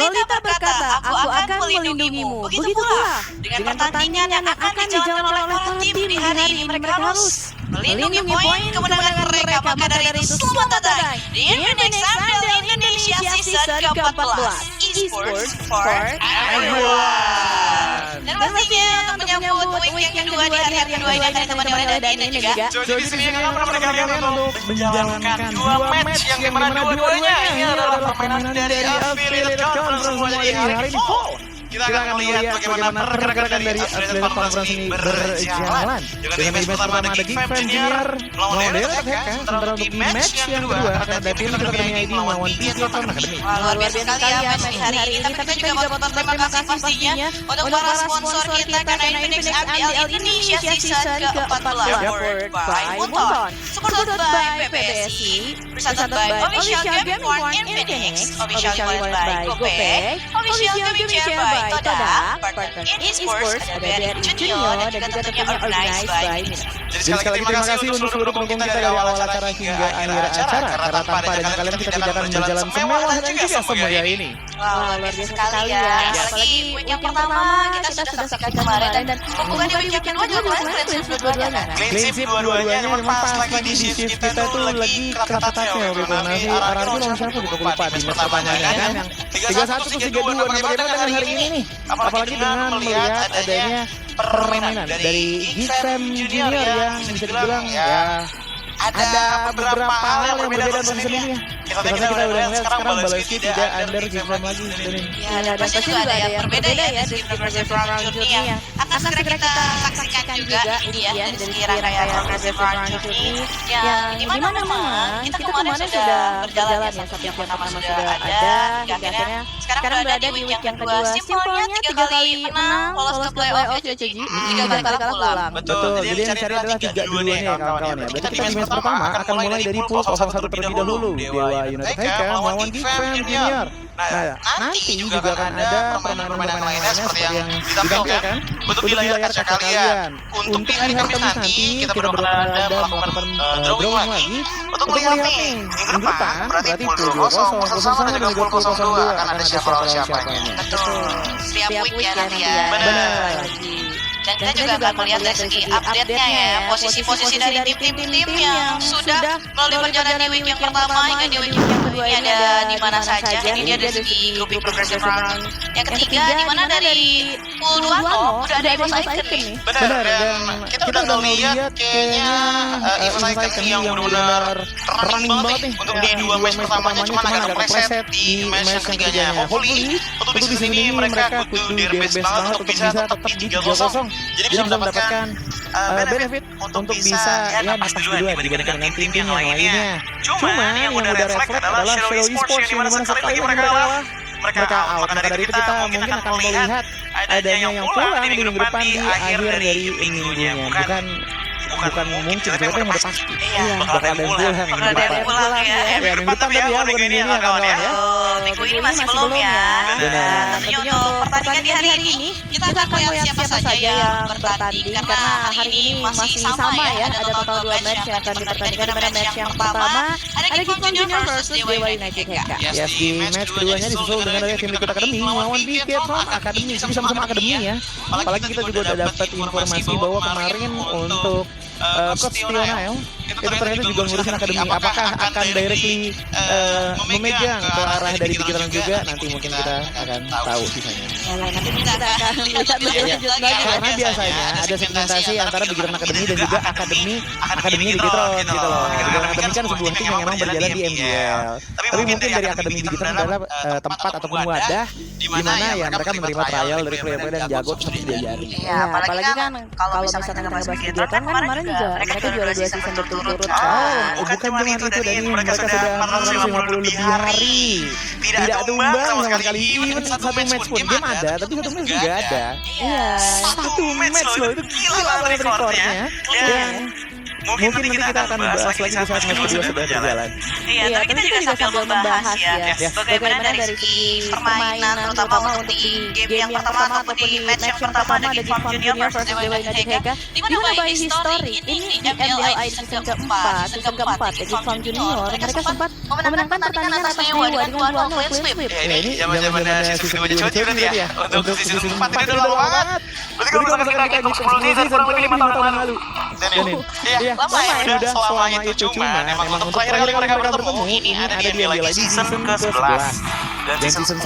Lolita berkata, aku akan melindungimu. Begitu pula dengan pertandingan yang akan dijalankan oleh para tim di hari ini. Mereka harus melindungi poin kemenangan mereka. Maka dari itu selamat datang di Infinix Unreal Indonesia Season ke-14 Esports for Everyone. Dan pastinya untuk menyambut week yang kedua di hari kedua ini akan ditemani oleh Dani dan juga Jadi di sini akan merekan-rekan untuk menjalankan dua match yang dimana dua-duanya ini adalah permainan dari Affiliate Conference di hari ini. Kita akan melihat bagaimana rekan-rekan dari Affiliate Conference ini berjalan. Dengan match pertama ada Geek Fam Junior melawan Delta Tech. Sementara untuk di match yang kedua akan ada tim Academy ID melawan BTS Academy. luar biasa sekali ya match hari ini. Tapi kita juga mau berterima kasih pastinya untuk para sponsor kita karena Infinix Unreal Indonesia Season ke-14 powered by Moonton, supported by PPSI, presented by Official Gaming World Infinix, officially powered by GoPay, official gaming chair by Toda, partner esports ada BRI Junior dan juga tentunya organized by Minus. Jadi sekali lagi terima kasih untuk seluruh pendukung kita dari awal acara hingga akhir acara. Karena tanpa adanya kalian kita tidak akan berjalan semewah dan juga semulia ini. Wow, luar biasa sekali ya. Apalagi week yang pertama kita sudah saksikan kemarin dan bukan di week yang kedua juga kemarin clean dua-duanya. Clean sweep dua-duanya memang pas lagi di shift kita tuh lagi ketat-ketatnya gitu. Nanti RRQ lawan siapa juga lupa di match pertamanya kan yang 3-1 terus 3-2. Nah bagaimana dengan hari ini nih? Apalagi dengan melihat adanya permainan dari Geek Fam Junior yang bisa dibilang ya ada beberapa hal yang berbeda dari sebelumnya. Kita udah melihat sekarang Balaski tidak under Geek Fam lagi. Ya, dan pasti juga ada yang berbeda ya dari Progressive Round Journey yang akan segera kita saksikan juga ini ya dari rangkaian Progressive Round Journey yang dimana memang kita kemarin sudah berjalan ya sampai yang pertama sudah ada hingga akhirnya sekarang berada di week yang kedua. Simpelnya 3 kali menang lolos ke playoff CCG, 3 kali kalah pulang. Betul, jadi yang dicari adalah 3-2 nih ya kawan-kawan ya. Berarti kita di match pertama akan mulai dari pool 0-1 terlebih dahulu. Dewa United Haika melawan Geek Fam Junior. Nah, nanti juga akan ada permainan-permainan lainnya seperti yang ditampilkan untuk di layar kaca kalian. Untuk hari Kamis nanti kita berada melakukan drawing lagi untuk melihat nih minggu depan berarti pool 20 sama dan juga pool 02 akan ada siapa-siapanya. Betul. Setiap week ya nanti ya. Benar. Dan kita juga akan melihat dari segi update-nya ya, posisi-posisi dari tim-tim yang sudah melalui perjalanan di week yang pertama hingga di week yang kedua ini ada di mana saja. Ini dia dari segi grouping Progressive Round. Yang ketiga di mana dari pool 20 udah ada Evos Icon nih. Benar, dan kita udah ngeliat kayaknya Evos Icon yang benar-benar running banget nih untuk di 2 match pertamanya, cuman agak kepleset di match yang ketiganya. Hopefully untuk di sini mereka kudu their best banget untuk bisa tetap di 3-0. Jadi bisa mendapatkan benefit untuk bisa ya napas duluan dibandingkan dengan tim-tim yang lainnya. Cuma yang udah refleks adalah Shadow Esports yang dimana sekali mereka kalah, mereka out. Maka dari itu kita mungkin akan melihat adanya yang pulang di minggu depan di akhir dari minggunya. Bukan mungkin sebenarnya yang udah pasti. Bakal ada yang pulang ya. Minggu depan tapi ya bukan ini ya kawan ya. Minggu ini masih belum ya. Tentunya untuk pertandingan di hari ini kita akan melihat siapa saja yang bertanding karena hari ini masih sama ya. Ada total 2 match yang akan dipertandingkan. Pada match yang pertama ada Geek Fam Junior versus Dewa United Haika. Yes, di match keduanya disusul dengan ada tim Liquid Academy melawan BTS Academy. Jadi sama-sama akademi ya. Apalagi kita juga udah dapat informasi bahwa kemarin untuk Coach Tionael itu ternyata juga ngurusin akademi. Apakah akan directly memegang ke arah dari pikiran juga? Nanti mungkin kita akan tahu sisanya. Nanti kita akan lihat lebih lanjut lagi. Karena biasanya ada segmentasi antara pikiran akademi dan juga akademinya Digitron gitu loh. Digitron Akademi kan sebuah tim yang memang berjalan di MGL. Tapi mungkin dari akademi Digitron adalah tempat ataupun wadah di mana ya mereka menerima trial dari player-player yang jago terus diajari. Ya, apalagi kan kalau misalnya ngebahas Digitron kan kemarin juga mereka juara 2 season berturut-turut. Bukan cuma itu Dani, mereka sudah 450 lebih hari tidak tumbang sama sekali. Even satu match pun game ada, tapi satu match juga ada. Iya, satu match loh itu gila banget rekornya. Dan mungkin nanti kita akan bahas lagi di saat match kedua sudah berjalan. Iya, tapi kita juga sambil membahas ya bagaimana dari segi permainan terutama untuk di game yang pertama ataupun di match yang pertama ada Geek Farm Junior versus Dewa United HK. Di mana by history ini di MDLI season keempat Geek Farm Junior mereka sempat memenangkan pertandingan atas Dewa dengan 2-0 clean sweep. Ini zaman-zamannya season 2 Coci berarti ya. Untuk season 4 ini udah lama banget. Berarti kalau misalkan kita hitung 10 season kurang lebih 5 tahun yang lalu. Iya, lama ya udah selama itu cuman emang untuk terakhir kali mereka bertemu ini ada di MDLI season ke-11 dan season 10.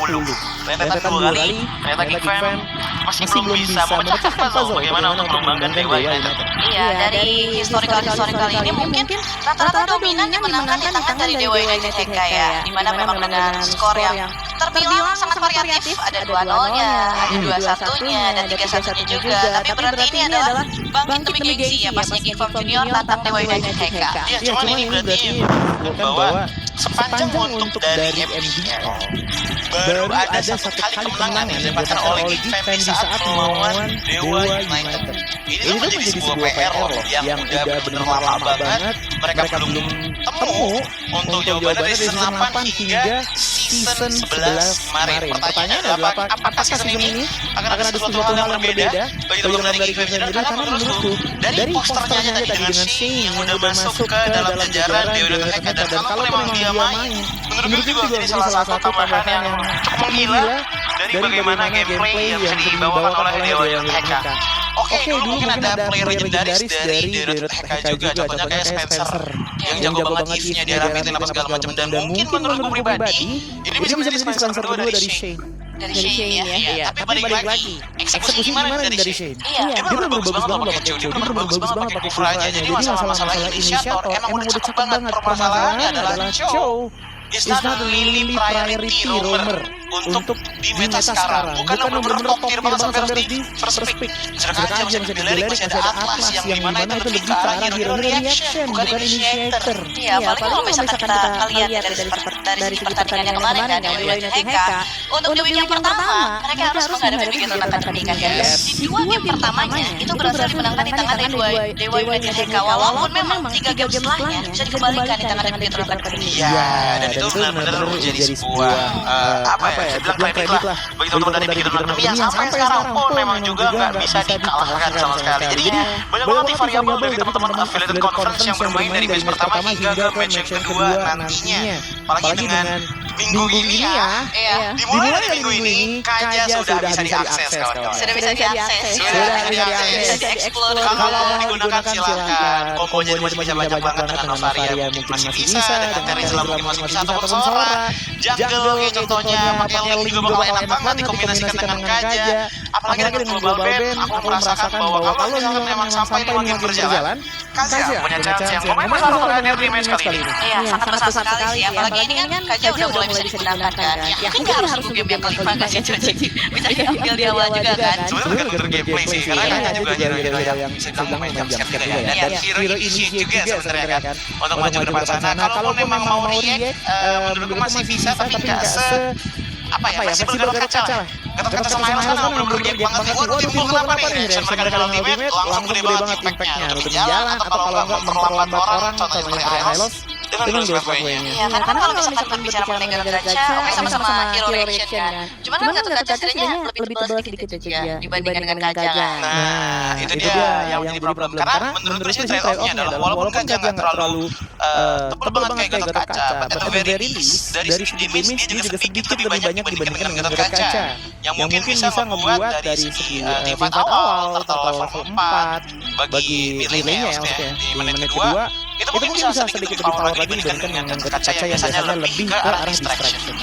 Ternyata 2 kali, ternyata Geek Fam masih belum bisa memecahkan puzzle bagaimana untuk mengembangkan Dewa United. Iya, dari historical ini mungkin rata-rata dominan dimenangkan di tangan dari Dewa United HK ya, di mana memang dengan skor yang terbilang sangat variatif, ada 2-0-nya, ada 2-1-nya, dan 3-1-nya juga. Tapi berarti ini adalah bangkit demi gengsi ya, pasnya Geek Farm Junior tantang Dewa United HK. Ya, cuman ini berarti bahwa sepanjang untuk dari MDL baru ada satu kali kemenangan yang didapatkan oleh Geek Fam di saat melawan Dewa United. Ini tuh menjadi sebuah PR loh yang udah bener lama banget mereka belum temu untuk jawabannya dari season 8 hingga season 11 kemarin. Pertanyaannya adalah apakah season ini akan ada sesuatu hal yang berbeda bagi teman-teman dari Geek Fam Junior? Karena menurutku dari posternya tadi dengan Shane yang udah masuk ke dalam jajaran Dewa United HK, dan kalau memang dia main menurutku juga menjadi salah satu tambahan yang cukup menggila dari bagaimana gameplay yang bisa dibawakan oleh Dewa United HK. Oke, dulu mungkin ada player legendaris dari Dewa United HK juga, contohnya kayak Spencer yang jago banget Eve-nya, dia rapitin apa segala macam, dan mungkin menurutku pribadi ini bisa menjadi Spencer kedua dari Shane. Dari Shane ya. Tapi balik lagi, eksekusi gimana dari Shane? Dia bener bagus banget loh pakai Q, dia bener bagus banget pakai Q-nya. Jadi masalah inisiator emang udah cakep banget. Permasalahannya adalah Cho is not really priority roamer untuk di meta sekarang. Bukan bener-bener top tier banget sampai harus di first pick. Sedangkan aja masih ada Delerik, masih ada Atlas yang dimana itu lebih ke arah hero reaction, bukan initiator. Iya, apalagi kalau misalkan kita lihat dari segi pertandingan yang kemarin kan, Dewa United HK untuk di week yang pertama mereka harus menghadapi Bigetron Academy kan guys. Di 2 game pertamanya itu berhasil dimenangkan di tangan Dewa United HK, walaupun memang 3 game setelahnya bisa dikembalikan di tangan Bigetron Academy. Iya, dan itu benar-benar menjadi sebuah apa ya, bilang kredit lah bagi teman-teman dari Bigetron Academy yang sampai sekarang pun memang juga nggak bisa dikalahkan sama sekali. Jadi banyak banget nih variabel dari teman-teman affiliated conference yang bermain dari match pertama hingga ke match yang kedua nantinya. Apalagi dengan minggu ini ya, dimulai dari minggu ini Kaja sudah bisa diakses kawan-kawan. Sudah bisa diakses, bisa dieksplor. Kalau mau digunakan silakan. Kombonya masih bisa banyak banget dengan Novaria mungkin masih bisa, dengan Terizla mungkin masih bisa, ataupun Sora. Jungle kayak contohnya pakai Link juga bakal enak banget dikombinasikan dengan Kaja. Apalagi dengan Global Band, aku merasakan bahwa kalau misalkan memang sampai 5 game berjalan, Kaja punya chance yang lumayan besar untuk hadir di match kali ini. Iya, sangat besar sekali sih. Apalagi ini kan Kaja udah mulai bisa digunakan kan. Ya mungkin harus nunggu game yang kelima kan ya, bisa diambil di awal juga kan. Sebenarnya tergantung gameplay sih, karena Kaja juga hero-hero yang bisa kamu main jam juga ya. Dan hero initiate juga sebenarnya kan untuk maju ke depan sana. Kalau memang mau react, menurutku masih bisa, tapi nggak apa ya, masih bergatot kaca lah. Gatot kaca sama Helos kan belum react banget nih. Waduh, timbul kenapa nih reaction mereka dalam ultimate langsung gede banget impactnya. Rutin jalan, atau kalau nggak memperlambat orang, contohnya kayak Helos dengan growth pathway-nya. Iya, karena kalau misalkan berbicara mengenai Gatot Kaca, oke sama-sama hero reaction kan. Cuman kan Gatot Kaca setidaknya lebih tebal sedikit ya dibandingkan dengan Kaca. Nah, itu dia yang jadi problem. Karena menurutku sih trade-off-nya adalah walaupun Kaca nggak terlalu tebal banget kayak Gatot Kaca, but at the very least dari segi damage dia juga sedikit lebih banyak dibandingkan dengan Gatot Kaca, yang mungkin bisa membuat dari segi teamfight awal, turtle level 4 bagi relay-nya ya maksudnya di menit kedua itu mungkin bisa sedikit lebih power lagi dibandingkan dengan Gatot Kaca yang biasanya lebih ke arah distraction.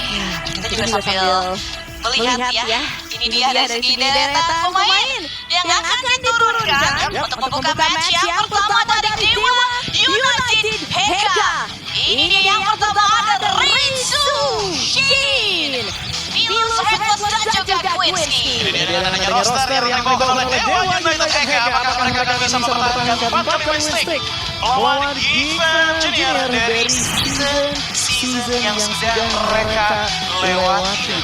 Kita juga sambil melihat ya, ini dia dari segi deretan pemain yang akan diturunkan untuk membuka match yang pertama dari Dewa United HK. Ini dia yang pertama ada Rinsu, Shin, Nilus Headless dan juga Quincy. Ini dia adanya roster yang dibawa oleh Dewa United HK. Apakah mereka bisa mempertahankan 4 kali win streak melawan Geek Fam Junior dari season yang sudah mereka lewati?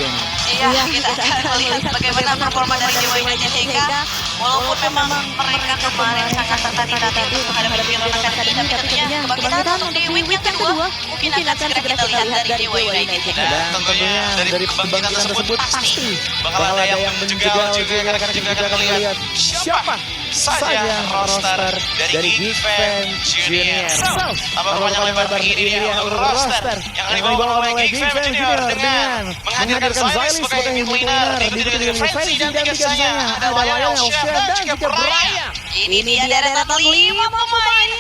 Iya, kita akan melihat bagaimana performa dari Dewa United HK Walaupun memang mereka kemarin sangat tertati-tati untuk menghadapi Violon Academy, tapi tentunya kebangkitan untuk di week yang kedua mungkin akan segera kita lihat dari Dewa United. Dan tentunya dari kebangkitan tersebut pasti bakal ada yang menjegal juga karena kita akan melihat siapa saja roster dari Geek Fam Junior. Apa perpanjang lebar ini dia roster yang akan dibawa oleh Geek Fam Junior dengan menghadirkan Zylis sebagai mid laner, diikuti dengan Frenzy dan tiga sisanya ada Lionel, Chef dan juga Brian. Ini dia deretan 5 pemain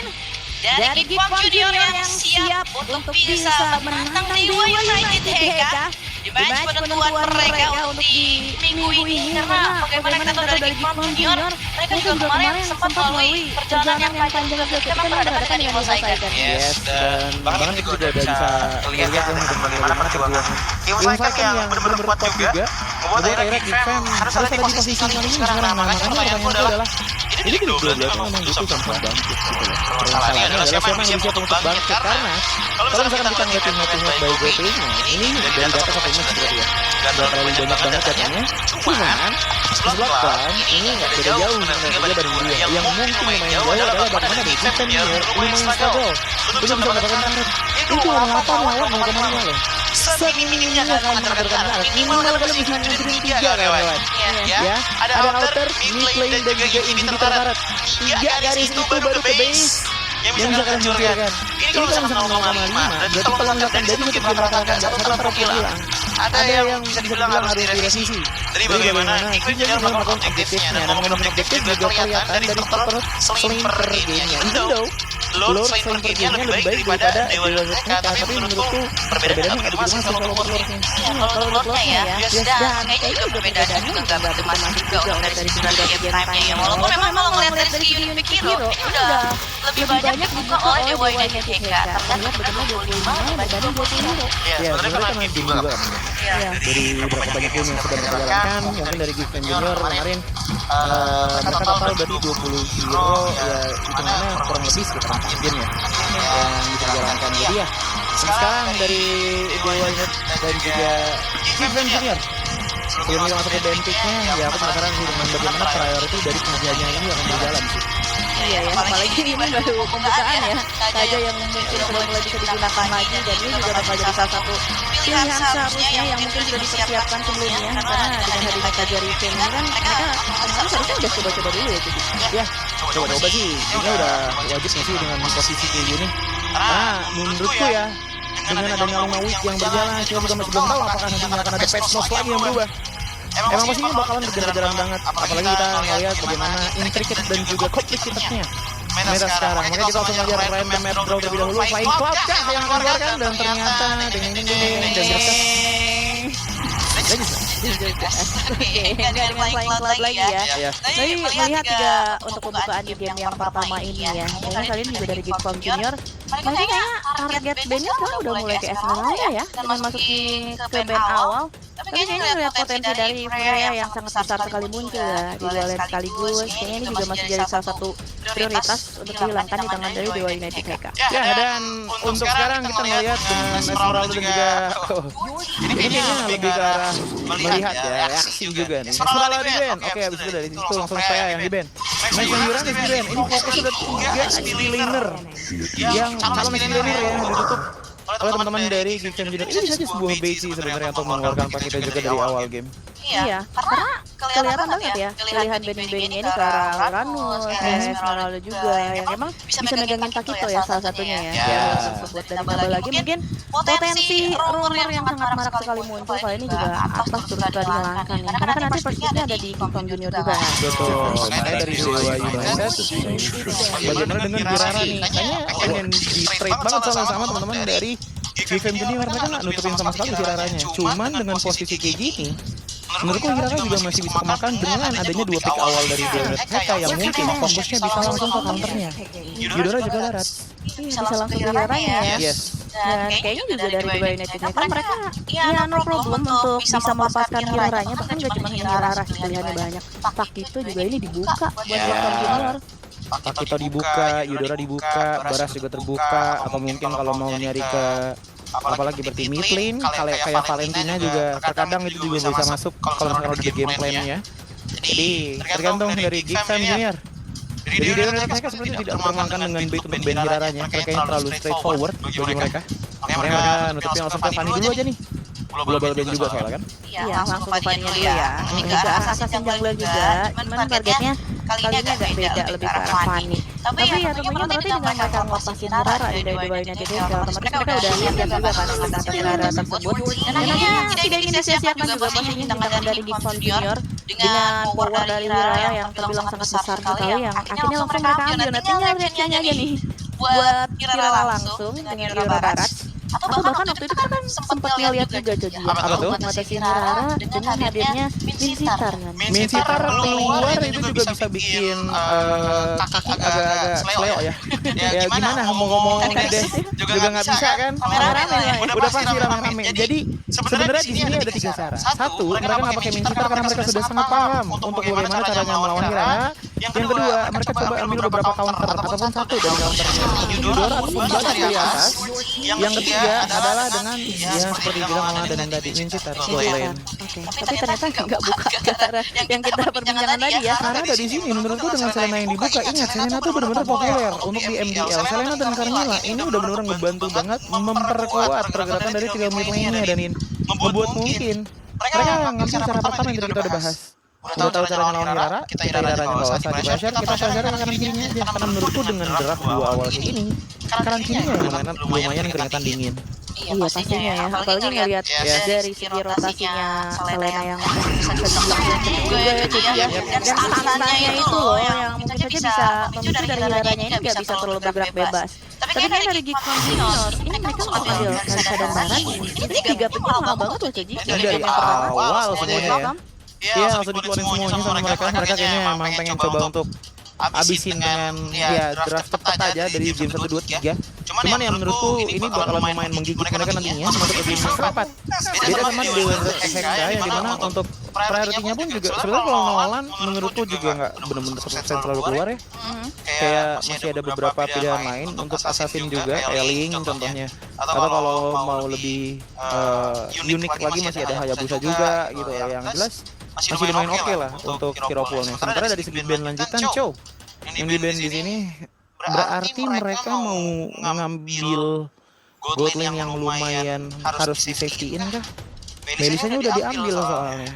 dari Geek Fam Junior yang siap untuk bisa menantang Dewa United Heka di match penentuan mereka untuk di minggu ini. Karena bagaimana kita tahu dari Geek Fam Junior, mereka juga kemarin sempat melalui perjalanan yang panjang juga kita berhadapan dengan Dewa United. Yes, dan bahkan kita juga udah bisa lihat yang bagaimana perjuangan Dewa United yang benar-benar kuat juga membuat akhirnya Geek Fam harus ada di posisi yang ini sekarang. Nah, makanya pertanyaanku adalah ini kedua belas memang butuh sama bangkit gitu loh. Permasalahannya adalah siapa yang siap untuk bangkit, karena kalau misalkan kita ngeliat tim-tim dari GP-nya ini dari data satu match berarti ya gak terlalu banyak banget datanya, cuman sebelah klan ini gak beda jauh sebenarnya dari dia. Yang mungkin lumayan jauh adalah bagaimana di Geek Fam Junior lumayan struggle belum bisa mendapatkan target itu mengapa melawan mau kemana loh. Seminimnya gak akan mendapatkan target, minimal kalian bisa ngancurin 3 kawan ya. Ada outer, mid lane dan juga inhibitor target. 3 garis itu baru ke base yang bisa kalian hancurkan. Ini kalau misalkan 0,5 berarti kalau misalkan dari satu game rata-rata satu target hilang, ada yang bisa dibilang harus direvisi dari bagaimana Geek Fam Junior melakukan objektifnya. Dan melakukan objektif juga kelihatan dari total selain per gamenya. Indo Lord selain per gamenya lebih baik daripada Dewa United, tapi menurutku perbedaannya nggak begitu masuk kalau Lordnya. Kalau Lordnya ya, dan kayaknya juga perbedaannya juga nggak begitu masuk juga dari segi game time-nya ya. Walaupun memang kalau ngeliat dari segi Unique Hero, ini udah lebih banyak dibuka oleh Dewa United Heka. Terlihat bagaimana 25 dibanding 20. Ya, sebenarnya kan main game juga dari beberapa banyak game yang sudah berjalankan. Mungkin dari Geek Fam Junior kemarin mereka total berarti 20 hero, ya hitungannya kurang lebih sekitar 4 game ya yang bisa dijalankan. Jadi ya sekarang dari Dewa United dan juga Geek Fam Junior sebelum kita masuk ke bentiknya, ya aku penasaran sih dengan bagaimana priority dari pengerjaannya ini akan berjalan sih. Iya ya, apalagi ini baru pembukaan ya, saja yang mungkin sudah mulai bisa digunakan lagi, dan ini juga bakal jadi salah satu pilihan seharusnya yang mungkin sudah dipersiapkan sebelumnya, karena dengan hadirnya Kajari Ken ini kan mereka seharusnya udah coba-coba dulu ya jadi. Ya, coba-coba sih, ini udah wajib nggak sih dengan posisi kayak gini? Karena menurutku ya, dengan adanya 5 week yang berjalan, kita juga masih belum tahu apakah nantinya akan ada patch notes lagi yang berubah. Emang pastinya bakalan kejar-kejaran banget, apalagi kita ngeliat bagaimana intricate dan juga komplikasinya meta sekarang. Makanya kita langsung ngajar random map draw terlebih dahulu. Flying Cloud kah yang akan keluarkan, dan ternyata dengan dan dengan Flying Cloud lagi ya. Tapi melihat juga untuk pembukaan di game yang pertama ini ya, mungkin kalian juga dari Geek Fam Junior, mungkin kayaknya target bandnya sekarang udah mulai ke Esmeralda ya, dengan masuk ke band awal. Tapi kayaknya ngeliat potensi dari Freya yang sangat besar sekali muncul ya di dua lane sekaligus. Kayaknya ini juga masih jadi salah satu prioritas untuk dihilangkan di tangan dari Dewa United Heka. Ya, dan untuk sekarang kita melihat dengan Esmeralda dan juga ini kayaknya lebih ke arah melihat ya reaksi juga nih. Esmeralda di band, oke abis itu dari situ langsung Freya yang di band. Main Yuran di band, ini fokusnya udah 3 XP laner yang calon XP laner ya ditutup oleh teman-teman dari Geek Fam Junior. Ini bisa aja sebuah bait sih sebenarnya untuk mengeluarkan paketnya juga dari awal game. Iya, karena kelihatan banget ya pilihan banding-bandingnya ini ke arah Uranus, Esmeralda juga yang emang bisa megangin Pakito ya salah satunya ya. Tersebut dan tambah lagi mungkin potensi rumor yang sangat marak sekali muncul kali ini juga atas terus dihilangkan ya. Karena kan nanti persisnya ada di Geek Fam Junior juga. Betul. Makanya dari Dewa United bagaimana dengan Jirara nih? Kayaknya pengen di trade banget sama teman-teman dari Geek Fam Junior. Mereka nggak nutupin sama sekali Jiraranya. Cuman dengan posisi kayak gini, menurutku Jirara juga masih bisa kemakan dengan adanya 2 pick awal dari Dewa United Heka yang mungkin fokusnya bisa langsung ke counternya. Yudora juga darat. Bisa langsung ke Jiraranya ya. Yes. Dan kayaknya juga dari Dewa United Heka mereka ya no problem untuk bisa melepaskan Jiraranya, bahkan gak cuma Jirara sih, pilihannya banyak. Pakito juga ini dibuka buat Geek Fam Junior. Pakito dibuka, Yudora dibuka, Baras juga terbuka, atau mungkin kalau mau nyari ke apalagi berarti mid lane kayak Valentina juga terkadang itu juga bisa masuk kalau misalkan udah di game plan-nya. Jadi tergantung dari Gixam Junior. Jadi dia mereka sebenarnya tidak mempermainkan dengan bait untuk ban Hiraranya. Mereka yang terlalu straightforward bagi mereka. Makanya mereka nutupnya langsung ke Fanny dulu aja nih. Global ban juga soalnya kan. Iya, langsung ke Fanny dulu ya. Ini ke arah Assassin Jungler juga. Cuman targetnya kali ini agak beda, lebih ke arah Fanny. Tapi ya tentunya berarti dengan mereka ngelepasin Hirara di Dua United Heka, otomatis mereka udah siap juga kan dengan atas Hirara tersebut. Dan akhirnya tidak ingin disia-siakan juga pastinya tendangan dari Gixam Junior dengan power dari Hirara yang terbilang sangat besar sekali yang akhirnya langsung mereka ambil. Nah tinggal reaksinya aja nih buat Hirara langsung dengan Hirara Barat. Atau bahkan waktu itu kan sempat ngeliat juga jadi apa tuh? mengatasi Hirara dengan hadirnya Minsitar kan. Minsitar keluar itu juga bisa bikin kaki agak-agak sleo ya. Ya gimana mau ngomong deh juga nggak bisa kan. Udah pasti rame-rame. Jadi sebenarnya di sini ada 3 cara. Satu, mereka nggak pakai Minsitar karena mereka sudah sangat paham untuk bagaimana caranya melawan Hirara. Yang kedua, mereka coba ambil beberapa counter ataupun satu dari counternya Yudora ataupun banyak dari atas. Yang ketiga adalah dengan seperti bilang sama dan tadi Minsitar lane. Tapi ternyata nggak buka cara yang kita perbincangan tadi ya. Karena ada di sini menurutku dengan Selena yang dibuka, ingat Selena tuh benar-benar populer untuk di MDL. Selena dan Carmilla ini udah benar-benar ngebantu banget memperkuat pergerakan dari 3 mid lane-nya dan ini membuat mungkin mereka ngambil cara pertama yang tadi kita udah bahas. Udah tahu caranya lawan Hirara, kita Hiraranya nggak usah di pressure, kita pressure ke kanan kirinya aja. Karena menurutku dengan draft 2 awal kayak ini, kanan kirinya yang lumayan keringetan dingin. Iya pastinya ya, apalagi ngelihat dari segi rotasinya Selena yang bisa dibilang juga ya jadi ya. Dan tangannya itu loh yang mungkin saja bisa memicu dari Hiraranya ini nggak bisa terlalu bergerak bebas. Tapi kan dari Gixam Junior ini mereka mengambil Kalista dan Baran, ini 3 pick lama banget loh Ceji. Dari awal semuanya ya. Iya langsung dikeluarin semuanya sama mereka. Mereka kayaknya emang pengen coba untuk abisin dengan draft cepat aja dari game 1, 2, 3. Cuman yang menurutku ini bakalan lumayan menggigit mereka nantinya masuk ke game 4. Beda sama dengan SK yang dimana untuk priority-nya pun juga sebenarnya kalau Nolan menurutku juga nggak benar-benar 100% selalu keluar ya. Kayak masih ada beberapa pilihan lain untuk Assassin juga, Eling contohnya. Atau kalau mau lebih unik lagi masih ada Hayabusa juga gitu ya. Yang jelas masih lumayan oke lah untuk hero pool-nya. Sementara dari segi band lanjutan, yang di band di sini berarti mereka mau ngambil gold lane yang lumayan harus di safety-in kah? Melisanya udah diambil soalnya.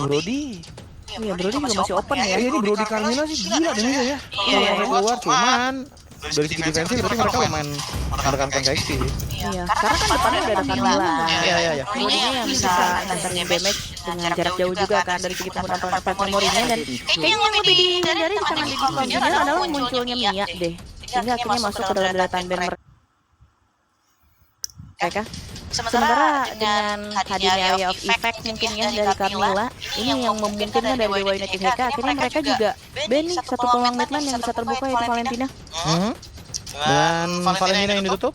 Brody. Iya Brody juga masih open ya. Iya ini Brody Carmilla sih gila deh ya. Kalau keluar cuman dari segi defensif berarti mereka lumayan menekankan XP. Iya, karena kan depannya udah ada Carmilla. Iya. Brody-nya yang bisa nganterin damage dengan jarak jauh juga kan dari segi penggunaan pet memorinya dan kayaknya yang lebih dihindari di tangan Gixam Junior adalah munculnya Mia deh. Sehingga akhirnya masuk ke dalam deretan band mereka. Sementara dengan hadirnya Area of Effect mungkin ya dari Carmilla, ini yang memungkinkan dari Dewa United Heka, akhirnya mereka juga ban nih satu peluang mid lane yang bisa terbuka yaitu Valentina. Dan Valentina yang ditutup,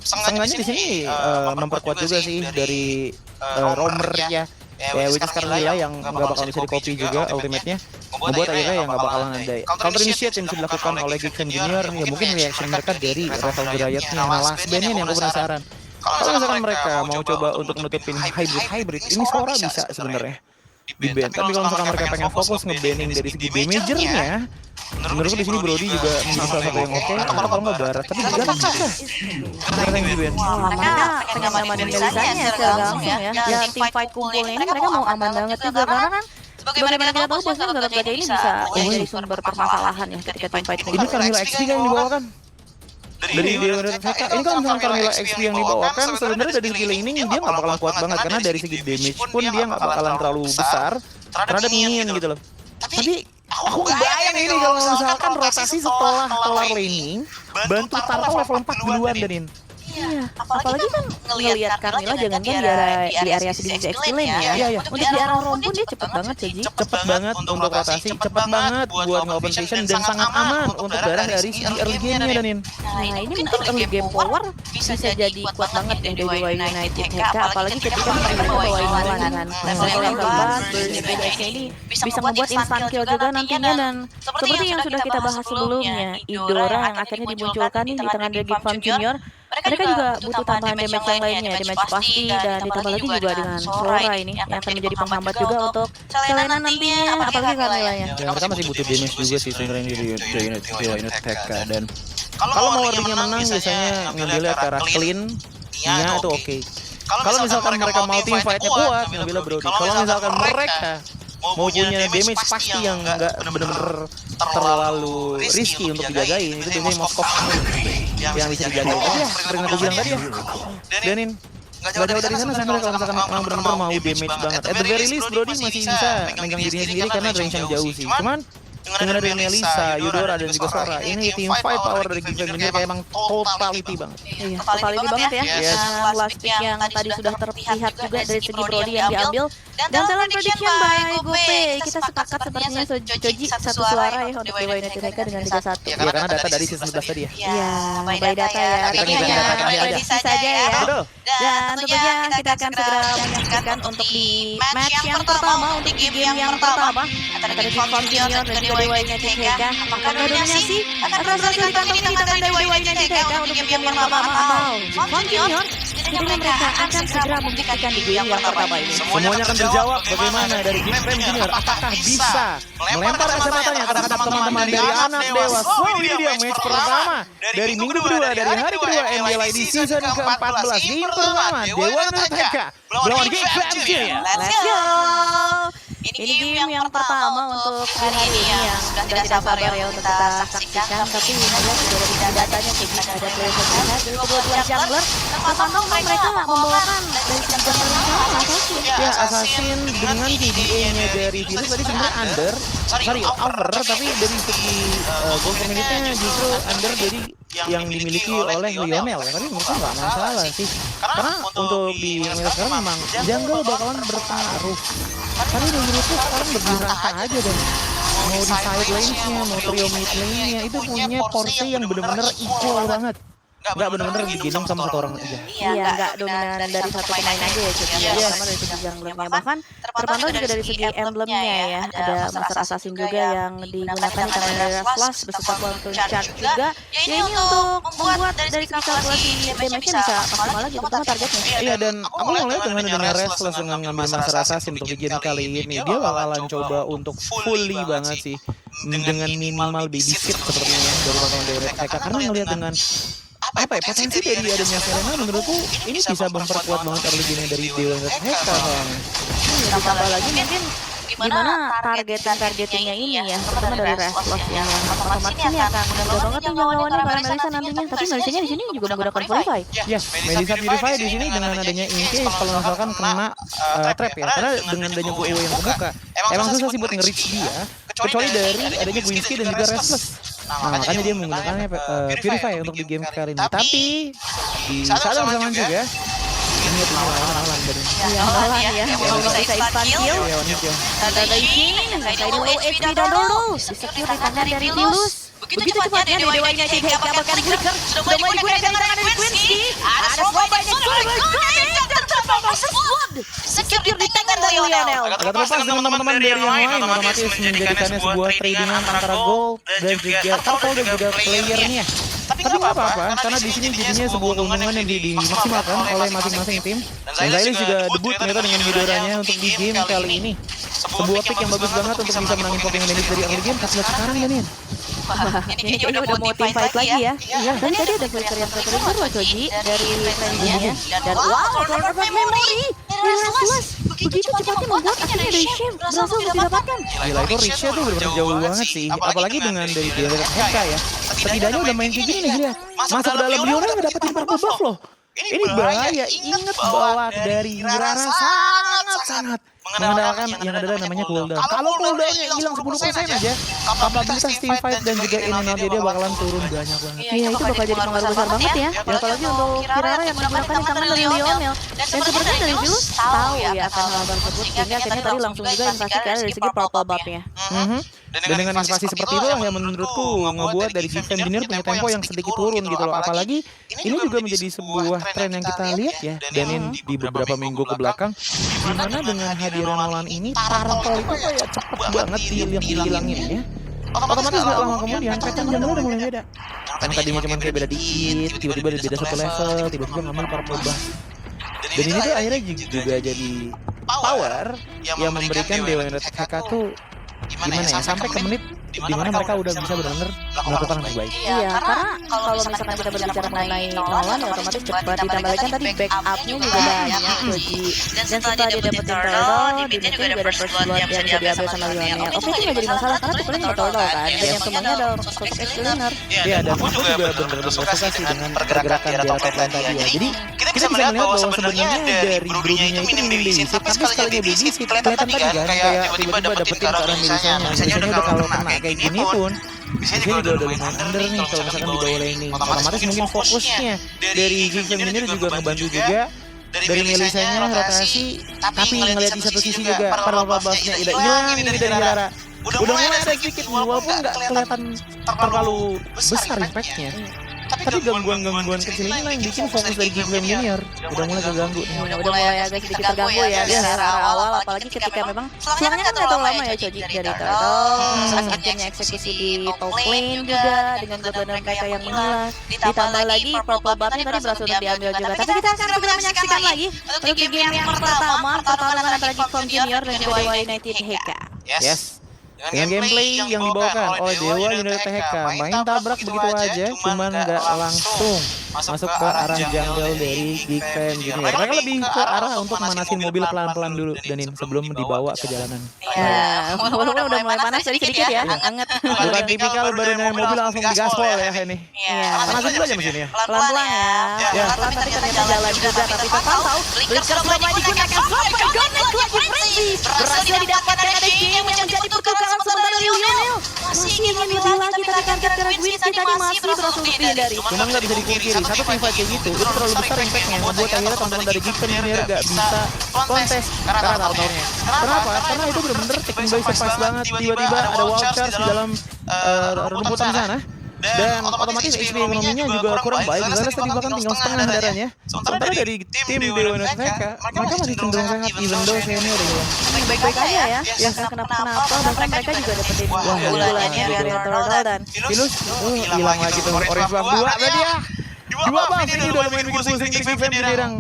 sengaja di sini memperkuat juga sih dari roamer ya. Which is Carmilla yang nggak bakal bisa di-copy juga ultimate-nya. Membuat akhirnya yang nggak bakalan ada counter initiate yang bisa dilakukan oleh Gixam Junior. Ya mungkin reaction mereka dari Revel Riot-nya. Nah last band-nya yang aku penasaran. Kalau misalkan mereka mau coba untuk nutupin hybrid, ini Sora bisa sebenarnya di ban. Tapi kalau misalkan mereka pengen fokus nge-banning dari segi damager-nya, menurutku di sini Brody juga menjadi salah satu yang oke. Atau kalau nggak Barat, tapi juga kan susah. Mereka yang di ban. Mereka pengen amanin Melisanya secara langsung ya. Dan tim fight kumpulnya ini mereka mau aman banget juga karena kan sebagaimana kita tahu biasanya Gatot Kaca ini bisa menjadi sumber permasalahan ya ketika tim fight kumpul. Ini Carmilla XP kan yang dibawakan dari dia ini kan misalkan Carmilla XP yang dibawakan sebenarnya dari segi laning dia nggak bakalan kuat banget karena dari segi damage pun dia nggak bakalan terlalu besar terhadap minion gitu loh. Tapi aku bayang ini kalau misalkan rotasi setelah kelar laning bantu Tarkal level 4 duluan Danin. Iya, apalagi kan ngelihat Carmilla jangankan di area sedikit XP lane ya. Iya. Untuk di arah roam pun dia cepet banget Ceji. Cepet banget untuk rotasi, cepet banget buat nge-open station dan sangat aman untuk darah dari segi early game-nya Danin. Nah ini mungkin early game power bisa jadi kuat banget ya dari Dewa United Heka. Apalagi ketika mereka bawain Nolan dengan level yang keempat, BDX-nya ini bisa membuat instant kill juga nantinya. Dan seperti yang sudah kita bahas sebelumnya, Idora yang akhirnya dimunculkan nih di tangan dari Gixam Junior, mereka juga butuh tambahan damage yang lainnya, damage pasti, dan ditambah lagi juga dengan Sora ini yang akan menjadi penghambat juga untuk Selena nantinya, apalagi Camilla-nya. Ya, mereka masih butuh damage juga sih sebenarnya di unit TK, dan kalau mau warningnya menang biasanya ngambilnya ke arah clean-nya itu oke. Kalau misalkan mereka mau team fight-nya kuat, ngambilnya Brody. Kalau misalkan mereka mau punya damage pasti yang nggak bener-bener terlalu risky untuk dijagain, itu biasanya Moskov yang bisa dijagain. Ya, seperti yang aku bilang tadi ya, Danin nggak jauh dari sana sebenarnya kalau misalkan memang benar-benar mau damage banget. At the very least Brody masih bisa megang dirinya sendiri karena range yang jauh sih. Cuman dengan dari Melissa, Eudora, dan juga Sora, ini team fight power dari Geek Family kayak emang totality banget. Iya, totality banget ya. Yes. Last pick yang tadi sudah terlihat juga dari segi Brody yang diambil. Dan dalam prediction by Gope, kita sepakat sepertinya Joji satu suara ya untuk Dewa United mereka dengan 3-1. Ya karena data dari season 11 tadi ya. Iya, by data ya. Kita Tapi ngikutin data hanya aja. prediksi saja ya. Betul. Dan tentunya kita akan segera menyaksikan untuk di match yang pertama, untuk di game yang pertama antara Team Farm Junior dan juga Dewa United TK. Apakah dominasi akan berhasil dikantongi di tangan Dewa United TK untuk game yang pertama atau Farm Junior? Tentunya mereka akan segera membuktikan di game yang pertama ini. Semuanya akan terjawab bagaimana dari Geek Fam Junior apakah bisa melempar kacamatanya terhadap teman-teman dari anak dewa. So ini dia match pertama dari minggu kedua, dari hari kedua NBLID season ke-14. Game pertama Dewa United TK melawan Geek Fam Junior. Let's go! Ini game yang pertama untuk hari ini yang sudah tidak sabar ya untuk kita saksikan. Tapi melihat sudah ada datanya jadi ada player terlihat dari kedua jungler. Terpantau mereka membawakan dari jungler yang sama Assassin. Ya Assassin dengan KDA-nya dari Virus tadi sebenarnya over, tapi dari segi goal per menitnya justru under dari yang dimiliki oleh Lionel ya. Tapi menurutku nggak masalah sih, karena untuk di meta sekarang memang jungle bakalan berpengaruh. Tapi menurutku sekarang lebih rata aja dan mau di side lanes-nya, mau trio mid lane-nya itu punya porsi yang benar-benar equal banget. Nggak benar-benar digendong sama satu orang aja. Iya, nggak dominan dari satu pemain aja ya jadi ya, sama dari segi junglernya. Bahkan terpantau juga dari segi emblemnya ya. Ada Master Assassin juga yang digunakan di tangan dari Flash beserta Quantum Charge juga. Ya ini untuk membuat dari kalkulasi damage-nya bisa maksimal lagi, terutama targetnya. Iya, dan aku ngeliat dengan adanya Restless dengan ngambil Master Assassin untuk di game kali ini, dia bakalan coba untuk fully banget sih dengan minimal babysit sepertinya dari teman-teman dari mereka, karena ngeliat dengan apa ya potensi dari adanya Selena, menurutku ini bisa memperkuat banget early game dari Dewa United soalnya. Ditambah lagi mungkin gimana targetingnya ini ya, terutama dari Restless yang otomatis ini akan mudah banget nih lawannya para Melissa nantinya. Tapi Melissa-nya di sini juga menggunakan Purify. Ya, Melissa Purify di sini dengan adanya Inke kalau misalkan kena trap ya, karena dengan adanya Gue yang kebuka emang susah sih buat nge-reach dia, kecuali dari adanya Gwinsky dan juga Restless. Nah makanya dia menggunakannya Purify untuk di game kali ini. Tapi di saat yang bersamaan juga ini lawan dari Lawan ya, yang bisa instant kill. Ada Leijing, kayak low HP dulu. Disecure di tangan dari Vilus. Begitu cepatnya Dewa United TK bahkan Flicker sudah mulai digunakan di tangan dari Gwinsky. Ada slow banyak dan tanpa tersebut secure di tangan dari Lionel. Agak terlepas dengan teman-teman dari yang lain, otomatis menjadikannya sebuah tradingan antara gold dan juga turtle dan juga playernya. Tapi nggak apa-apa, karena di sini jadinya sebuah keuntungan yang dimaksimalkan oleh masing-masing tim. Dan Zylis juga debut ternyata dengan Eudoranya untuk di game kali ini. Sebuah pick yang bagus banget untuk bisa menangin Popping Bandit dari early game. Tapi sekarang ya nih. Ini kayaknya udah mau team fight lagi ya. Iya, dan tadi ada flicker yang terbaru Joji dari friendnya. Dan wow, Corner Memory dari Restless. Begitu cepatnya membuat akhirnya dari Shame berhasil untuk didapatkan. Gila, itu reach-nya tuh bener-bener jauh banget sih. Apalagi dengan dari Dewa United ya. Setidaknya udah main kayak gini nih, lihat. Masuk dalam Lionel ngedapetin purple buff loh. Ini bahaya. Ingat bahwa dari Rara sangat mengandalkan yang adalah namanya cooldown. Kalau cooldownnya hilang 10% aja, kapabilitas team fight dan juga in and out dia bakalan turun banyak banget. Iya, itu bakal jadi pengaruh besar banget ya. Ya apalagi untuk Kirara yang menggunakan di tangan dari Lionel. Dan sepertinya dari Vilus tahu ya akan hal tersebut, sehingga akhirnya tadi langsung juga invasi Kirara dari segi purple buff-nya. Dan dengan invasi seperti itu yang menurutku ngebuat dari Geek Fam Junior punya tempo yang sedikit turun gitu loh. Apalagi ini juga menjadi sebuah tren yang kita lihat ya, dan di beberapa minggu ke belakang, dimana dengan hadiran Nolan ini turtle itu kayak cepet banget dihilangin ya. Otomatis gak lama kemudian pattern jungle udah mulai beda. yang tadinya cuma kayak beda dikit, tiba-tiba beda satu level, tiba-tiba ngambil purple buff. Dan ini tuh akhirnya juga jadi power yang memberikan Dewa United HK tuh gimana ya, sampai ke menit dimana mereka udah bisa benar-benar melakukan yang terbaik. Iya, karena kalau misalkan kita berbicara mengenai Nolan ya otomatis cepat, ditambah lagi kan tadi backupnya juga banyak Joji. Dan setelah dia dapetin turtle, di mid juga ada first blood yang bisa diambil sama Lionel. Oke, itu nggak jadi masalah karena tukerin sama turtle kan, dan yang semuanya ada sosok ex-winner. Iya, dan aku juga benar-benar suka sih dengan pergerakan di top lane tadi ya. Jadi kita bisa melihat bahwa sebenarnya dari Broly-nya itu minim basic, tapi sekali dia basic kelihatan tadi kan kayak tiba-tiba dapetin ke arah misalnya udah kalau kena kayak gini pun bisa juga udah lumayan under nih kalau misalkan di bawah laning. Otomatis mungkin fokusnya dari King Feminer juga ngebantu juga dari Melisanya rotasi, tapi ngeliat di satu sisi juga para babasnya udah hilang ini dari Rara. Udah mulai ada sedikit walaupun nggak kelihatan terlalu besar impactnya. Tapi gangguan-gangguan kecil ini lah yang bikin fokus dari King Junior udah mulai keganggu. Udah mulai agak sedikit terganggu ya di era awal, apalagi ketika memang serangannya kan nggak terlalu lama ya Joji dari turtle, terus akhirnya eksekusi di top lane juga dengan beberapa mereka yang menghilang, ditambah lagi purple buff-nya tadi berhasil untuk diambil juga. Tapi kita akan segera menyaksikan lagi untuk di game yang pertama pertarungan antara Geekform Junior dan juga Dewa United HK. Yes. Dengan gameplay yang dibawakan oleh Dewa United HK, main tabrak begitu aja, cuman nggak langsung masuk ke arah jungle dari Geekfam Junior. Mereka lebih ke arah untuk manasin mobil pelan-pelan dulu, Danin, sebelum dibawa ke jalanan. Ya, walaupun udah mulai panas sedikit ya, anget. Bukan tipikal baru naik mobil langsung digaspol ya ini. Iya. Panasin dulu aja mesinnya. Pelan-pelan ya. Pelan tapi ternyata jalan juga, tapi terpantau. Blitzer sudah mulai digunakan. Oh my god, lagi frenzy. Berhasil didapatkan ada game yang menjadi pertukaran sementara Lionel masih ingin lebih lagi, tapi kaget karena Gwynski tadi masih berhasil untuk dihindari. Cuma nggak bisa dipungkiri, satu team fight kayak gitu itu terlalu besar impactnya, membuat akhirnya teman-teman dari Geekfam Junior nggak bisa kontes karena turtle-nya. Kenapa? Karena itu benar-benar taking by surprise banget. Tiba-tiba ada wild charge di dalam rumputan sana. Dan otomatis HP ekonominya juga kurang baik, karena tadi bahkan tinggal setengah darahnya. Sementara dari tim Dewa United HK, mereka masih cenderung sehat, even though senior udah hilang. Baik-baik aja ya, yang kenapa-kenapa, bahkan mereka juga dapetin bulannya dari turtle dan Pilus, hilang lagi tuh orange buff 2 berarti ya. 2 bang, ini udah lumayan bikin pusing dari Geekfam Junior yang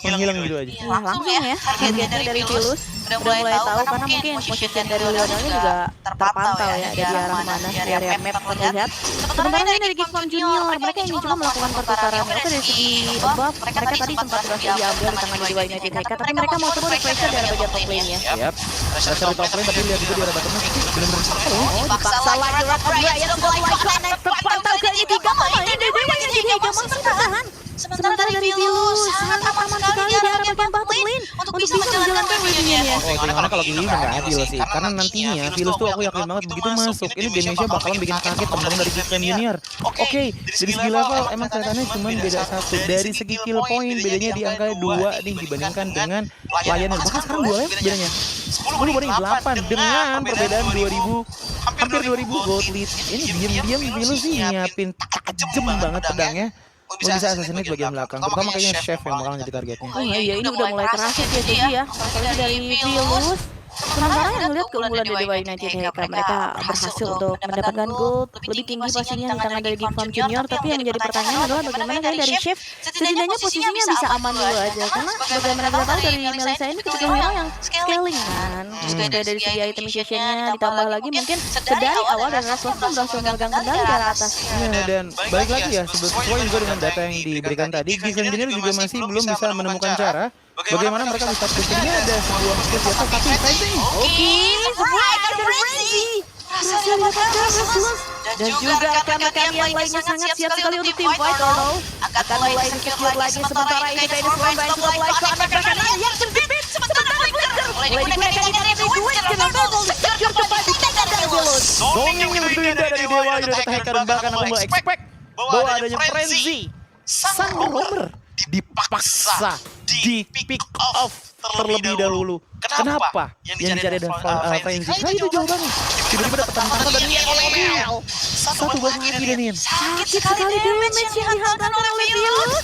menghilang gitu aja. Nah, langsung ya, targetnya dari Pilus udah mulai tahu karena mungkin posisian dari Lionelnya juga terpantau ya dari arah mana, dari area map terlihat. Sementara ini dari Geekform Junior, mereka ingin juga melakukan pertukaran. Mereka dari segi buff, mereka tadi sempat berhasil diambil di tangan Dewa United HK, tapi mereka mau coba pressure dari bagian top lane ya. Yap, pressure di top lane, tapi lihat juga di arah bottomnya benar-benar Oh, dipaksa lagi Rock Raya yang sudah mulai connect, terpantau kali 3 pemain dari Dewa United HK masih bertahan. Sementara dari Pilus sangat aman sekali di arah bagian bottom lane untuk bisa menjalankan win-nya. Oh, gimana kalau gini nggak adil sih, karena nantinya Pilus tuh aku yakin banget begitu masuk, ini damage-nya bakalan bikin kaget teman-teman dari Geekfam Junior. Oke, dari segi level emang kelihatannya cuma beda 1. Dari segi kill point bedanya di angka 2 nih dibandingkan dengan Lionel. Bahkan sekarang 2 ya bedanya. 10 banding 8 dengan perbedaan 2000 hampir 2000 gold lead. Ini diam-diam Pilus sih nyiapin tajem banget pedangnya untuk bisa assassinate bagian belakang, terutama kayaknya chef yang bakal jadi targetnya. Oh iya, ini udah mulai kerasa ya jadi ya. Apalagi dari Pilus. Sementara yang melihat keunggulan dari Dewa United HK, mereka berhasil untuk mendapatkan gold lebih tinggi pastinya di tangan dari Geekform Junior. Tapi yang menjadi pertanyaan adalah bagaimana dari Chef setidaknya posisinya bisa aman dulu aja, karena bagaimana kita tahu dari Melisa ini tipikal hero yang scaling kan. Terus kayak dari segi itemization-nya ditambah lagi mungkin sedari awal dan Raswas kan berhasil memegang kendali dari atas. Iya, dan balik lagi ya sesuai juga dengan data yang diberikan tadi, Geekfam Junior juga masih belum bisa menemukan cara bagaimana mereka bisa pushingnya. Ada sebuah skill di atas tapi frenzy. Oke, sebuah ada frenzy. Berhasil didapatkan Raswas. Dan juga rekan-rekan yang lainnya sangat siap sekali untuk tim fight. Turtle akan mulai secure lagi, sementara ini Venus Lomba sudah mulai connect rekan yang terjepit. Sementara Blitzer mulai digunakan di area Gwynski dan Turtle secure kembali di tangan dari Pilus. Zoning yang begitu indah dari Dewa United HK, dan bahkan aku mulai expect bahwa adanya frenzy. Sang romer dipaksa di pick off terlebih dahulu. Kenapa? Yang dicari adalah frenzy. Nah itu jauh banget. Tiba-tiba dapat tantangan dari Lionel. Satu buah lagi Danin. Sakit sekali damage yang dihantarkan oleh Pilus.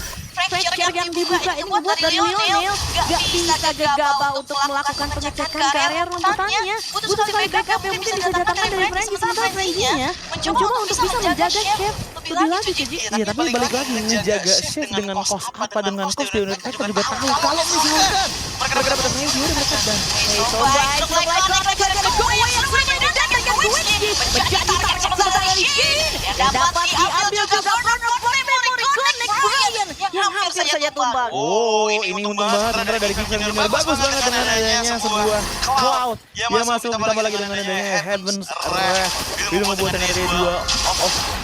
fracture yang dibuka ini membuat dari Lionel gak bisa gegabah untuk melakukan pengecekan ke area rumputannya. Butuh sekali backup yang mungkin bisa datangkan dari Frenzy, sementara Frenzy-nya mencoba untuk bisa menjaga Chef lebih lagi Ciji. Iya, tapi balik lagi ngejaga Chef dengan cost apa, dengan cost di unit mereka juga tahu kalau misalkan mereka dapat Frenzy udah mereka dan dapat diambil juga memory connect Brian yang hampir saja tumbang. Oh, ini untung banget sebenarnya dari Geek Fam Junior. Bagus banget dengan adanya sebuah cloud. Dia masuk ditambah lagi dengan adanya Heaven's Wrath. Itu membuat energi dua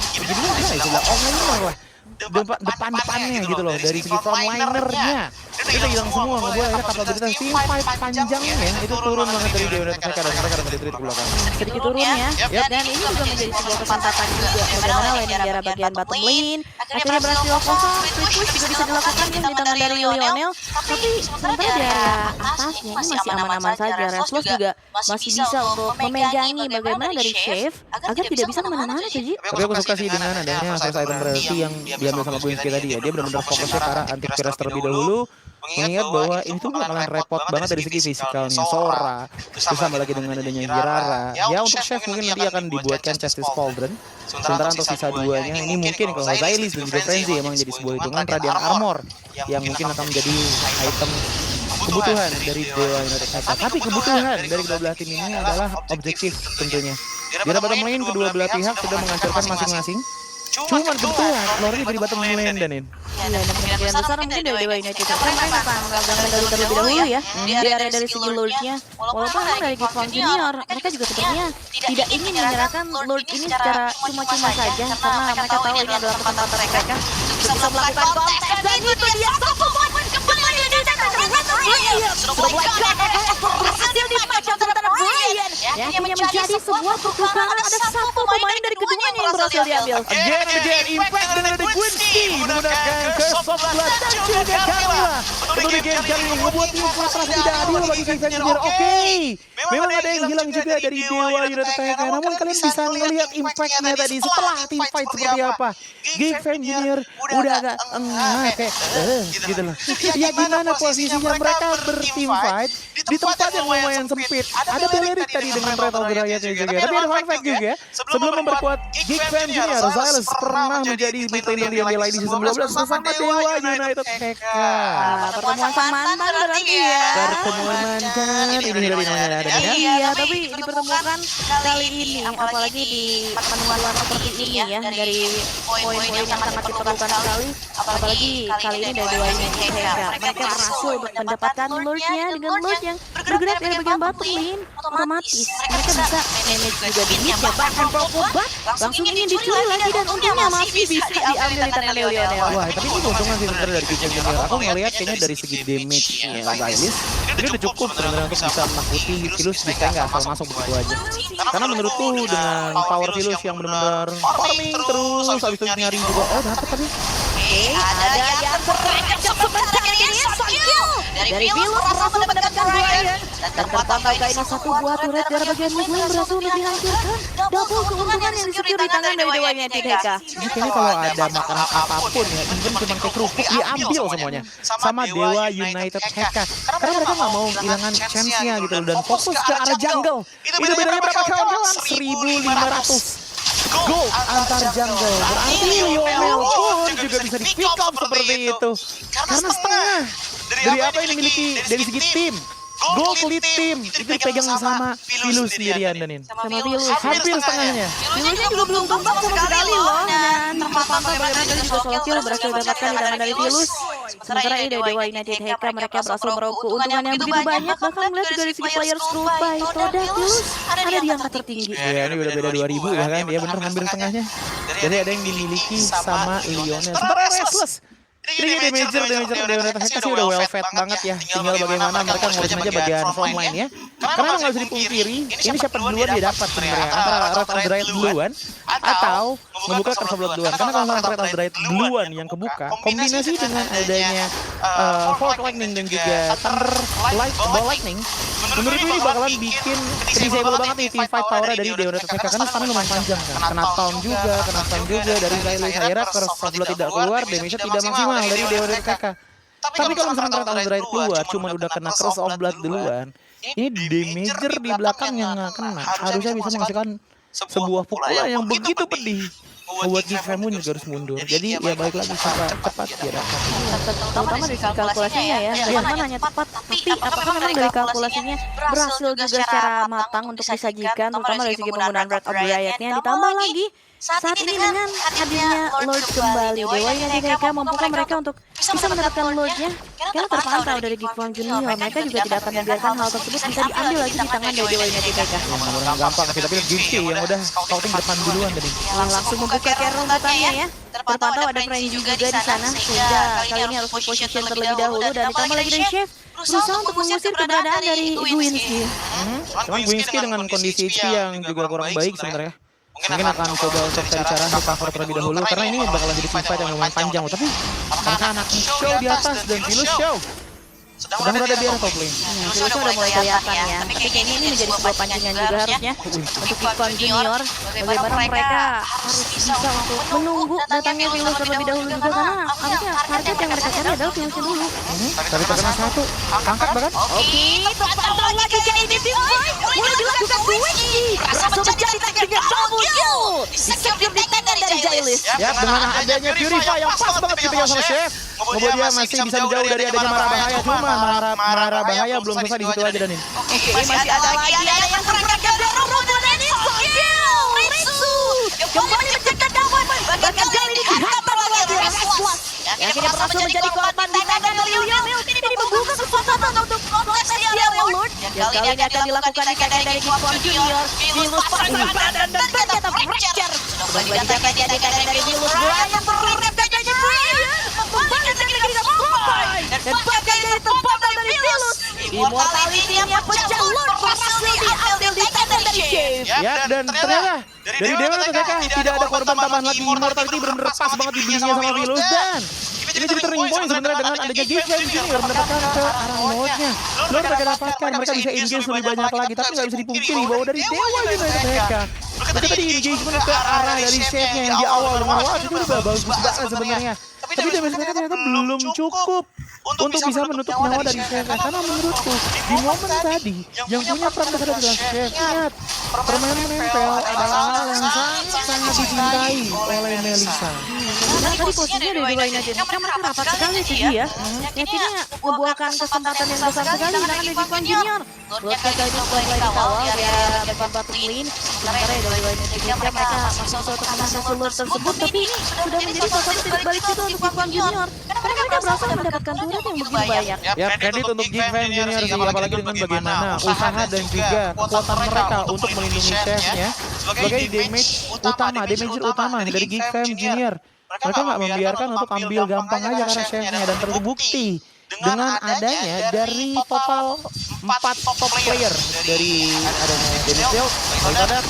jadi gimana istilah online lah. Depan-depannya gitu loh, dari segi frontlinernya itu hilang semua, ngebuat akhirnya kapabilitas team fight panjangnya itu turun banget dari Dewa United mereka dan mereka dapat ditreat ke belakang. Sedikit turun ya, dan ini juga menjadi sebuah kesempatan juga bagaimana laning daerah bagian bottom lane akhirnya berhasil kosong, split push juga bisa dilakukan yang di tangan dari Lionel, tapi sementara di area atasnya ini masih aman-aman saja. Reslos juga masih bisa untuk memegangi bagaimana dari Chef agar tidak bisa kemana-mana Ciji. Tapi aku suka sih dengan adanya first item berarti yang diambil sama Guinsky tadi ya, dia benar-benar fokusnya ke arah anti-virus terlebih dahulu, mengingat bahwa ini tuh bakalan repot banget dari segi fisikalnya Sora, terus sama lagi dengan adanya Girara. Ya untuk Chef mungkin nanti akan dibuatkan Justice Pauldron, sementara untuk sisa duanya ini mungkin kalau Zylis dan juga Frenzy emang jadi sebuah hitungan Radiant Armor yang mungkin akan menjadi item kebutuhan dari Dewa United Haka. Tapi kebutuhan dari kedua belah tim ini adalah objektif tentunya. Di bottom lane kedua belah pihak sudah menghancurkan masing-masing. Cuman kebetulan Lornya jadi bottom lane Danin. Ya, dan kemungkinan besar mungkin dari Dewa United karena mereka akan memegang medali terlebih dahulu ya di area dari segi Lordnya. Walaupun memang dari Geek Fam Junior mereka juga sepertinya tidak ingin menyerahkan Lord ini secara cuma-cuma saja karena mereka tahu ini adalah kesempatan mereka untuk bisa melakukan kontes dan itu dia satu poin kembali di tangan Brian. Berhasil dibaca antara Brian yang hanya menjadi sebuah pertukaran. Ada satu pemain dari keduanya yang berhasil diambil. Again, impact dengan ada Guinsky menggunakan Curse of Blood dan juga Carla. Untuk di game kali ini membuat tim Fortress tidak adil bagi Geek Fam Junior. Oke, memang ada yang hilang juga dari Dewa United Haka. Namun kalian bisa melihat impactnya tadi setelah tim fight seperti apa. Geek Fam Junior udah agak kayak gitu loh. Ya gimana posisinya mereka bertim fight di tempat yang lumayan sempit. Ada Belerik tadi dengan Rattle Goliathnya juga. Tapi ada fun fact juga, sebelum memperkuat Geek Fam Junior, Zylis pernah menjadi mid laner di MBL di season 12 bersama Dewa United Haka. Pertemuan sang mantan berarti ya. Pertemuan mantan ini dari namanya ada ya. Iya, tapi dipertemukan kali ini apalagi di penemuan seperti ini ya dari poin-poin yang sangat diperlukan sekali. Apalagi kali ini dari Dewa United Haka. Mereka berhasil mendapatkan Lordnya dengan Lord yang bergerak dari bagian bottom lane. Otomatis mereka bisa manage juga di mid ya, bahkan Pokobat langsung ingin dicuri lagi dan untungnya masih bisa diambil di tangan Lionel. Wah, tapi ini keuntungan sih sebenarnya dari Geek Fam Junior. Aku ngelihat kayaknya dari segi damage-nya Zylis ini udah cukup sebenarnya untuk bisa menakuti Philus jika nggak asal masuk begitu aja. Karena menurutku dengan power Philus yang benar-benar farming terus, habis itu nyari juga. Oh, dapat tadi. Ada yang terkencang sebentar ini skill dari Philus berhasil mendapatkan Brian dan terpantau ini satu buah turret dari bagian mid lane berhasil dihancurkan. Double keuntungan yang disetir di tangan dari Dewa United Haka. Ini kayaknya kalau ada makanan apapun ya, even cuma kayak kerupuk diambil semuanya sama Dewa United Haka. Karena mereka nggak mau kehilangan chance-nya gitu loh, dan fokus ke arah jungle. Itu bedanya berapa kawan-kawan? 1.500 gold antar jungle. Berarti Lionel pun juga bisa di pick up seperti itu. Karena setengah dari apa yang dimiliki dari segi tim. Gold lead team itu dipegang sama Philus sendirian Danin. Sama Philus Hampir setengahnya. Philusnya juga belum tumbang sama sekali loh. Dan terpantau bagaimana tadi juga solo kill berhasil didapatkan di tangan dari Philus. Sementara ini dari Dewa United Haka mereka berhasil meraup keuntungan yang begitu banyak. Bahkan melihat juga dari segi players group by Toda Philus ada di angka tertinggi. Ya ini udah beda 2000 bahkan ya bener hampir setengahnya. Jadi ada yang dimiliki sama Lionel. Sementara Restless ini damager Dewa United Haka sih udah well fed banget ya. Tinggal bagaimana mereka ngurusin aja bagian frontline ya. Karena nggak bisa dipungkiri, ini siapa duluan dia dapat sebenarnya antara Red of Dryad duluan atau membuka Curse of Blood duluan. Karena kalau Red of Dryad duluan yang kebuka, kombinasi dengan adanya Volt Lightning dan juga Thunder Ball Lightning, Menurut ini bakalan bikin disable banget nih team fight power dari Dewa United TK karena stunnya lumayan panjang kan. Kena stun juga dari Zylis. Akhirnya Curse of Blood tidak keluar, damage-nya tidak maksimal dari Dewa United TK. Tapi kalau misalkan Red of Drive keluar, cuman udah kena Curse of Blood duluan, ini damager di belakang yang nggak kena. Harusnya bisa menghasilkan sebuah pukulan yang begitu pedih. Membuat Gifem juga harus mundur. Jadi ya balik lagi cepat dia dapat. Terutama dari kalkulasinya ya, teman hanya tepat, tapi apakah memang dari kalkulasinya berhasil juga secara matang untuk disajikan, terutama dari segi penggunaan Breath of Riot-nya, ditambah lagi saat ini dengan hadirnya Lord kembali, Dewa United TK membuka mereka untuk bisa mendapatkan Lord-nya. Karena terpantau dari Gifem Junior, mereka juga tidak akan membiarkan hal tersebut bisa diambil lagi di tangan dari Dewa United TK. Yang gampang sih, tapi Gifty yang udah scouting depan duluan tadi. Langsung membuka care rumputannya ya. Terpantau ada Frenzy juga di sana, sehingga kali ini harus position terlebih dahulu dan ditambah lagi dari Chef berusaha untuk mengusir keberadaan dari Gwinsky. Cuman Gwinsky dengan kondisi HP yang juga kurang baik sebenarnya. Mungkin akan coba untuk cari cara untuk cover terlebih dahulu karena ini bakalan jadi team fight yang lumayan panjang. Tapi anak show di atas dan Vilus show sedang berada di area top lane. Vilus udah mulai kelihatan ya. Tapi kayaknya ini menjadi sebuah pancingan juga harusnya untuk Gifem Junior. Bagaimana mereka harus bisa untuk menunggu datangnya Vilus terlebih dahulu juga karena harusnya target yang mereka cari adalah Vilusnya dulu. Tapi terkena satu, angkat bahkan. Oke, terpantau lagi jadi ini team fight. Mulai dilakukan Gwinsky. Berhasil menjadi tag dengan double kill. Disecure di tangan dari Zylis. Ya, dengan adanya Purify yang pas banget dipegang sama Chef, membuat dia masih bisa menjauh dari adanya marah bahaya. Cuma marah bahaya belum selesai di situ aja dan ini. Oke, masih ada lagi yang terangkat dari rumputan dan ini kill. Ritsu kembali mencetak daun. Bahkan kali ini dihantam lagi Reslas. Yang akhirnya berhasil menjadi korban di tangan dari William. Ini membuka kesempatan untuk proteksi area Lord. Yang kali ini akan dilakukan di tangan dari Gifem Junior. Vilus pasang badan dan ternyata fracture. Sudah dikatakan di tangan dari Vilus. Brian berrem dadanya Brian. Membalikan lagi dengan Popeye. Dan bahkan dari tempatan dari Vilus. Immortality-nya pecah Lord berhasil diambil di tangan dari Chef. Ya, dan ternyata dari Dewa United TK tidak ada korban tambahan lagi. Immortality benar-benar pas banget dibelinya sama Vilus dan ini jadi turning point sebenarnya dengan adanya Gifem Junior mendapatkan ke arah Lord-nya. Lord mereka dapatkan, mereka bisa engage lebih banyak lagi, tapi nggak bisa dipungkiri bahwa dari Dewa United TK mereka tadi engagement ke arah dari Chef-nya yang di awal dengan wah itu udah bagus banget sebenarnya. Tapi damage mereka ternyata belum cukup untuk bisa menutup nyawa dari Chef-nya. Karena menurutku di momen tadi yang punya peran besar adalah Chef. Ingat, permainan menempel adalah hal yang sangat dicintai oleh Melissa. Karena tadi posisinya dari Dewa United TK mereka rapat sekali sih dia. Akhirnya membuahkan kesempatan yang besar sekali di tangan dari Gifem Junior. Lord TK itu mulai dikawal biar bagian batu clean. Sementara dari Dewa United TK mereka masih bisa untuk menangkap Lord tersebut. Tapi ini sudah menjadi salah satu titik balik itu untuk Gifem Junior. Karena mereka berhasil mendapatkan turret yang begitu banyak. Ya, kredit untuk Gifem Junior sih, apalagi dengan bagaimana usaha dan juga kekuatan mereka untuk melindungi Chef-nya sebagai damager utama dari Gifem Junior. Mereka nggak membiarkan untuk ambil gampang aja karena Chef-nya dan terbukti dengan adanya dari total 4 top player dari adanya Dennis Field, daripada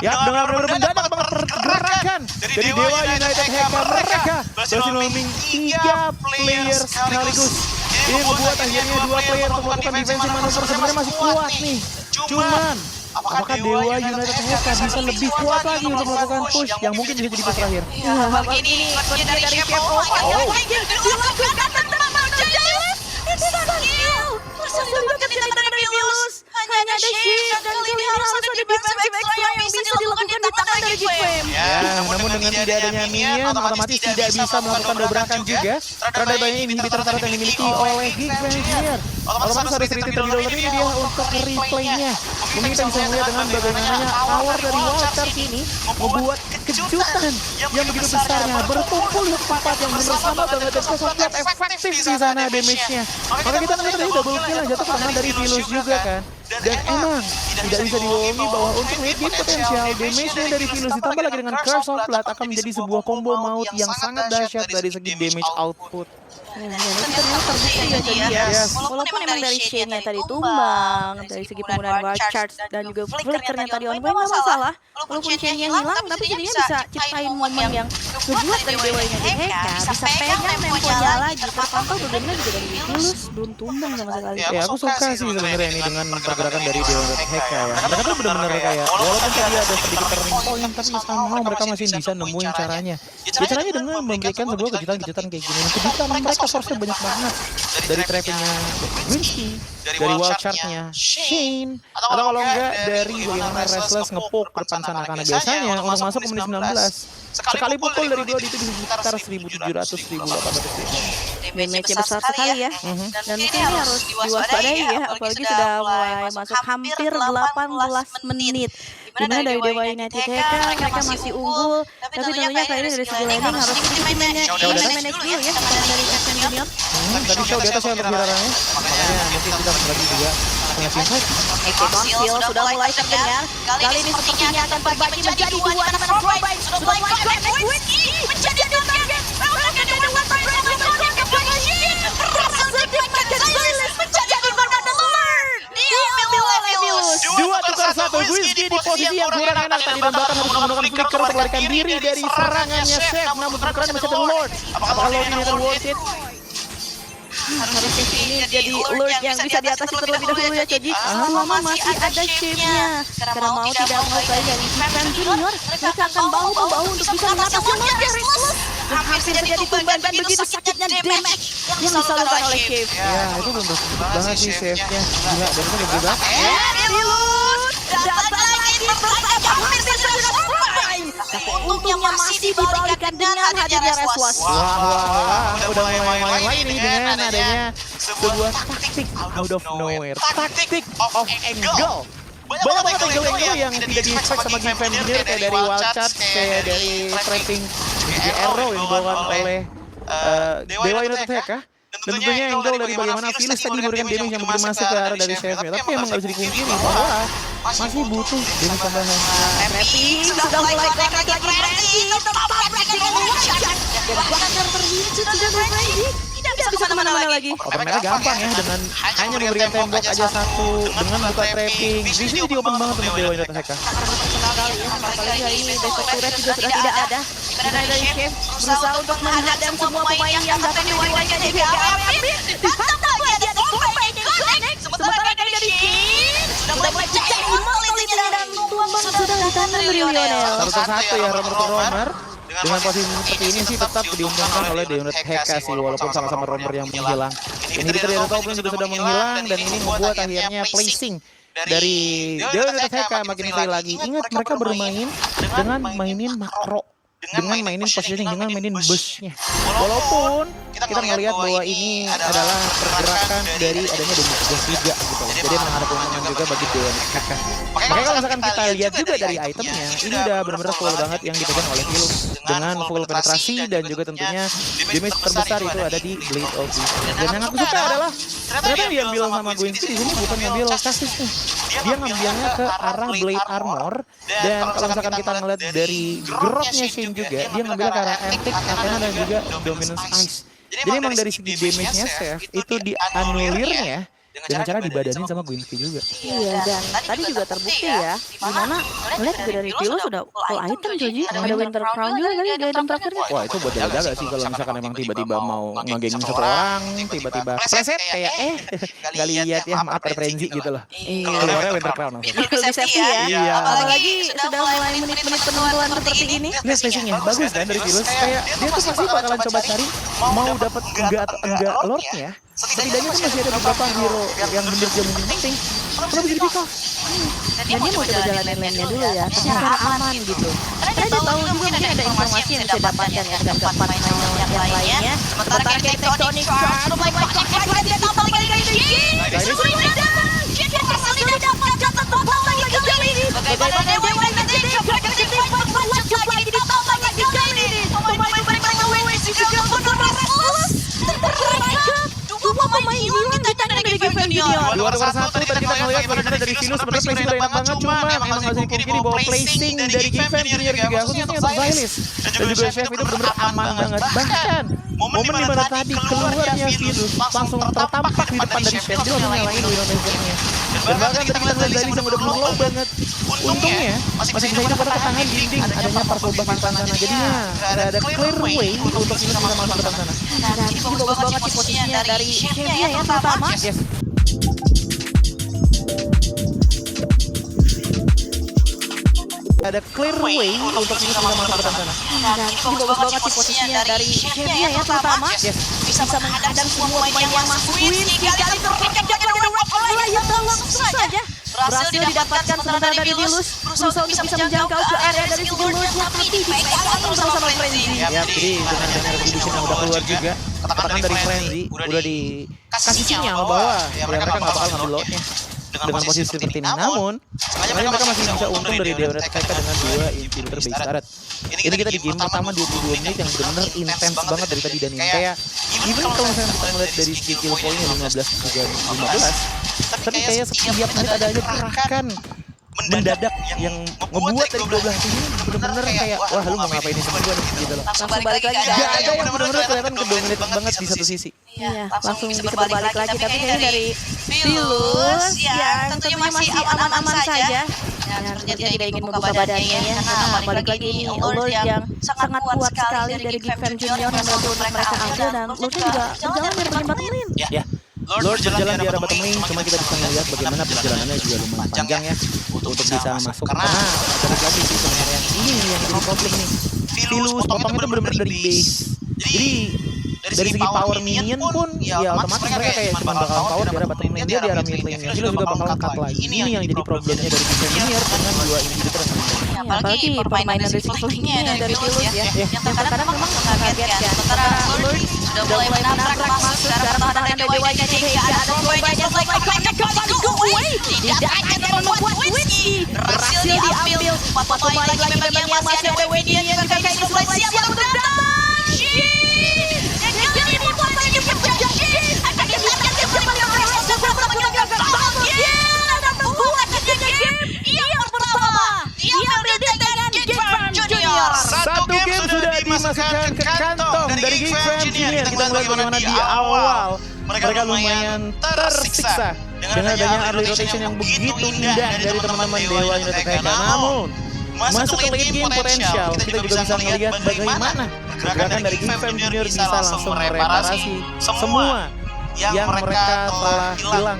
ya dengan benar-benar mendadak banget pergerakan dari Dewa United TK mereka berhasil memimpin 3 player sekaligus. Ini membuat akhirnya 2 player untuk melakukan defensive manuver sebenarnya masih kuat nih. Cuman apakah Dewa United TK bisa lebih kuat lagi untuk melakukan push yang mungkin bisa jadi push terakhir? Kali ini pergi dari Chef dilakukan teman-teman Zylis. Itu skill. Berhasil dilakukan di tangan dari Vilus. Hanya ada Chef dan kali ini harus ada defensive extra yang bisa dilakukan di tangan dari Gifem. Ya, namun dengan tidak adanya minion otomatis tidak bisa melakukan dobrakan juga terhadap banyak inhibitor turret yang dimiliki oleh Gifem Junior. Otomatis harus retreat terlebih dahulu ini dia untuk replaynya. Mungkin kita bisa melihat dengan bagaimananya power dari Walters ini membuat kejutan yang begitu besarnya berkumpul di tempat yang bersama banget dan sangat efektif di sana damage-nya. Maka kita melihat tadi double kill yang jatuh ke tangan dari Vilus juga kan. Dan emang tidak bisa dibohongi bahwa untuk mid game potensial damage-nya dari Philus ditambah lagi dengan Curse of Blood akan menjadi sebuah combo maut yang sangat dahsyat dari segi damage output. Dan itu ternyata terbukti ya jadi ya. Yes. Walaupun emang dari Shane-nya tadi tumbang, dari segi penggunaan wild charge dan juga flickernya tadi on point nggak masalah. Walaupun Shane-nya hilang, tapi jadinya bisa ciptain momen yang ngebuat dari Dewanya di Heka bisa pegang temponya lagi. Terpantau bebennya juga dari Philus belum tumbang sama sekali. Ya aku suka sih sebenarnya ini dengan pergerakan dari Dewa Heka ya. Mereka tuh benar-benar kayak walaupun tadi ada sedikit turning point tapi somehow mereka masih bisa nemuin caranya. Ya caranya dengan memberikan sebuah kejutan-kejutan kayak gini. Kejutan mereka source-nya banyak banget. Dari trappingnya Winsky, dari wild charge-nya Shane, atau kalau enggak dari bagaimana Restless ngepoke ke depan sana karena biasanya untuk masuk ke menit 19 sekali pukul dari Blood itu bisa sekitar 1.700-1.800 Damage-nya besar sekali ya. Dan mungkin ini harus diwaspadai ya, apalagi sudah mulai masuk hampir 18 menit. Dimana dari Dewa United Heka mereka masih unggul, tapi tentunya kali ini dari segi landing harus manage dulu ya, teman dari Captain Junior. Tadi show di atas ya untuk gilirannya, makanya mungkin kita lagi juga punya insight. Konsil sudah mulai terdengar. Kali ini sepertinya akan terbagi menjadi dua di mana Frobite sudah mulai connect Winsky menjadi target. Dua tukar satu, Winsky di posisi yang kurang enak tadi dan bahkan harus menggunakan flicker untuk melarikan diri dari serangannya Chef. Namun tukarannya masih ada Lord. Apakah Lord ini akan worth it? Harusnya ini jadi Lord yang bisa diatasi terlebih dahulu ya Coji. Selama masih ada shape-nya. Karena mau tidak mau kali dari Captain Junior, mereka akan bahu-membahu untuk bisa mengatasi Lord dari Plus. Dan hampir terjadi tumbang dan begitu sakitnya damage yang disalurkan oleh Cave. Ya itu belum banget sih Chef-nya. Gila, dan itu gede banget. Lord datang lagi bersahabat hampir terjadi Frobite. Tapi untungnya masih dibalikan dengan hadirnya Restless. Wah, udah main-main lagi nih dengan adanya sebuah taktik out of nowhere, taktik of angle. Banyak banget angle-angle yang tidak di-expect sama game engineer kayak dari wild charge, kayak dari trapping, juga arrow yang dibawakan oleh Dewa United Heka. Dan tentunya angle dari bagaimana Philus tadi memberikan damage yang begitu masuk ke arah dari Chef-nya. Tapi emang gak bisa dipungkiri bahwa masih butuh damage tambahan. Rapping sudah mulai connect lagi Frenzy. Tetap Frenzy dengan wild charge. Dan bakar terwujud sudah Frenzy. Tidak bisa kemana-mana lagi. Open mereka gampang ya dengan hanya memberikan tembok aja satu dengan buka trapping. Di sini jadi open banget untuk Dewa United Heka. Personal kali ya, apalagi hari ini besok turret juga sudah tidak ada. Dimana dari Chef berusaha untuk menghadang semua pemain yang datang di United Heka. Datang lagi ada Frobite yang connect. Sementara dari Shane sudah mulai cek meliti dan tumbang sudah datang dari Lionel. Satu ya romer. Dengan posisi seperti ini sih tetap diuntungkan oleh Dewa United Heka sih walaupun sama-sama romer yang menghilang. Inhibitor dari Token juga sudah menghilang dan ini membuat akhirnya placing dari Dewa United Heka makin free lagi. Ingat mereka bermain dengan mainin makro, dengan mainin positioning, dengan mainin bush-nya. Walaupun kita melihat bahwa ini adalah pergerakan dari adanya damage gas juga gitu. Jadi memang ada keuntungan juga bagi Dewa United Heka. Makanya kalau misalkan kita lihat juga dari itemnya, ini udah benar-benar full banget yang dipegang oleh Philus dengan full penetrasi dan juga tentunya damage terbesar itu ada di Blade of Beast. Dan yang aku suka adalah ternyata yang diambil sama Winsky di sini bukan ngambil kasisnya, dia ngambilnya ke arah Blade Armor. Dan kalau misalkan kita ngeliat dari growth-nya Shane juga, dia ngambilnya ke arah Antic, Athena dan juga Dominance Ice. Jadi emang dari segi damage-nya Chef itu dianulirnya dengan cara dibadanin sama Winsky juga. Iya, dan tadi juga terbukti ya, dimana ngeliat juga dari Philus sudah full item Joji. Ada Winter Crown juga kali di item terakhirnya. Wah itu buat jaga-jaga sih kalau misalkan emang tiba-tiba mau ngegeng satu orang, tiba-tiba preset kayak nggak lihat ya, maaf ada frenzy gitu loh. Keluarnya Winter Crown langsung. Lebih safety ya. Iya. Apalagi sudah mulai menit-menit penentuan seperti ini. Lihat spacingnya bagus kan dari Philus, kayak dia tuh pasti bakalan coba cari mau dapat enggak atau enggak lordnya. Setidaknya kan masih ada beberapa hero yang bener dia mungkin penting. Kenapa jadi pick off? Dan dia mau coba jalanin lane-nya dulu ya, tapi secara aman gitu. Karena dia tahu juga mungkin ada informasi yang bisa dapatkan ya dengan keempat main yang lainnya. Sementara kayak Tectonic Charge, dia tambah lagi dari Shane. Shane berhasil dapat jatuh terbang lagi kali ini. Bagaimana Dewa United Heka berhasil berlanjut lagi ditambah lagi kali ini. Pemain mereka Winsky juga benar-benar terperangkap. Dua pemain yang kita dari Game Junior. 2-1 tadi kita ngeliat bagaimana dari Venus sebenarnya placing udah enak banget, cuma memang nggak bisa dipungkiri bahwa placing dari Game Fam Junior juga khususnya untuk Zylis dan juga Chef itu benar-benar aman banget. Bahkan momen dimana tadi keluarnya Venus langsung tertampak di depan dari Chef, dia langsung nyalain Wino Lasernya. Dan bahkan tadi kita ngeliat Zylis yang udah belum low banget, untungnya masih bisa hidup pada ketahanan dinding adanya partial buff di depan sana. Jadinya ada clear way untuk Venus bisa masuk ke depan sana. Dan ini bagus banget sih posisinya dari Chefnya ya terutama. Yes. Ada clear way untuk bisa masuk ke depan sana. Dan ini bagus banget sih posisinya dari Chefnya ya terutama. Yes. Bisa menghadang semua pemain yang masuk win. Kali terpikat dari langsung saja berhasil didapatkan sementara dari Dilus berusaha untuk bisa menjangkau ke area dari Dilus tapi dipegang bersama Frenzy. Ya, jadi dengan retribution yang udah keluar juga, katakan dari Frenzy udah dikasih sinyal bahwa ya mereka nggak bakal ngambil lotnya dengan posisi seperti ini. Namun sebenarnya mereka masih bisa untung dari Deonet mereka dengan 2 infilter base turret. Ini kita di game pertama 22 menit yang benar-benar intens banget dari tadi, dan ini kayak even kalau misalnya kita ngeliat dari skill poinnya 15 juga 15, tapi kayak setiap menit ada aja gerakan mendadak yang ngebuat dari 12 ini bener-bener kayak wah lu mau ngapain ini semua gitu loh. Langsung balik lagi. Gak ada yang bener-bener kelihatan kedominated banget di satu sisi. Iya, langsung bisa berbalik lagi, tapi kayaknya dari Dilus yang tentunya masih aman-aman saja. Dan ternyata tidak ingin membuka badannya ya, karena balik lagi ini Lord yang sangat kuat sekali dari Game Fam Junior yang membantu mereka ambil, dan Lordnya juga berjalan dari bagian bottom lane. Ya. Lord berjalan di arah bottom lane, cuma kita bisa melihat bagaimana perjalanannya juga lumayan panjang ya untuk bisa masuk, karena balik lagi sih sebenarnya ini yang jadi problem nih. Vilus potongnya itu benar-benar dari base. Jadi dari segi power minion pun ya otomatis mereka kayak cuma bakal power di arah bottom lane, dia di arah mid lane nya Vilus juga bakal cut lagi. Ini yang jadi problemnya dari Game Junior dengan 2 inhibitor yang apalagi permainan dari splittingnya dari Dilus ya, yang terkadang memang mengagetkan. Sementara Lord sudah mulai menabrak masuk ke arah pertahanan dari Dewanya, hingga ada perubahannya go away. Tidak akan membuat Whiskey berhasil diambil. 4 pemain lagi memang yang masih ada Wedian yang juga kayak mulai siap untuk datang. Dan kali ini buat lagi pecah. Akan dilakukan bersama proses menggunakan ada membuat game yang pertama. Dia ambil dengan Game Fam Junior. Satu game sudah dimasukkan ke kantong dari Game Fam Junior. Kita melihat bagaimana di awal mereka lumayan tersiksa dengan adanya early rotation yang begitu indah dari teman-teman Dewa United Heka. Namun masuk ke late game potensial, kita juga bisa melihat bagaimana gerakan dari Game Fam Junior bisa langsung mereparasi semua yang mereka telah hilang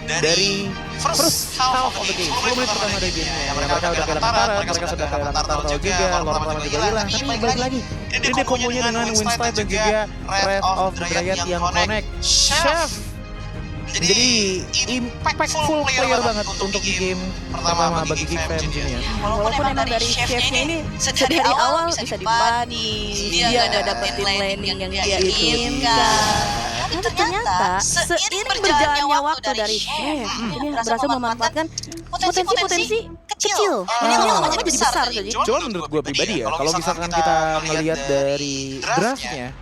dari first half of the game. 10 menit pertama dari game ya, mereka udah kehilangan turret, mereka sudah kehilangan turtle juga, Lord Palamon juga hilang, tapi balik lagi ini dia kombonya dengan Winstide dan juga Wrath of the Dryad yang connect. Chef jadi impactful player banget untuk di game pertama bagi Game Fam Junior. Walaupun emang dari Chefnya ini dari awal bisa dibani, dia udah dapetin landing yang dia inginkan. Tapi ternyata seiring berjalannya waktu dari Chef ini berhasil memanfaatkan potensi kecil. Ini namanya jadi besar jadi. Cuma menurut gue pribadi ya, kalau misalkan kita melihat dari draftnya,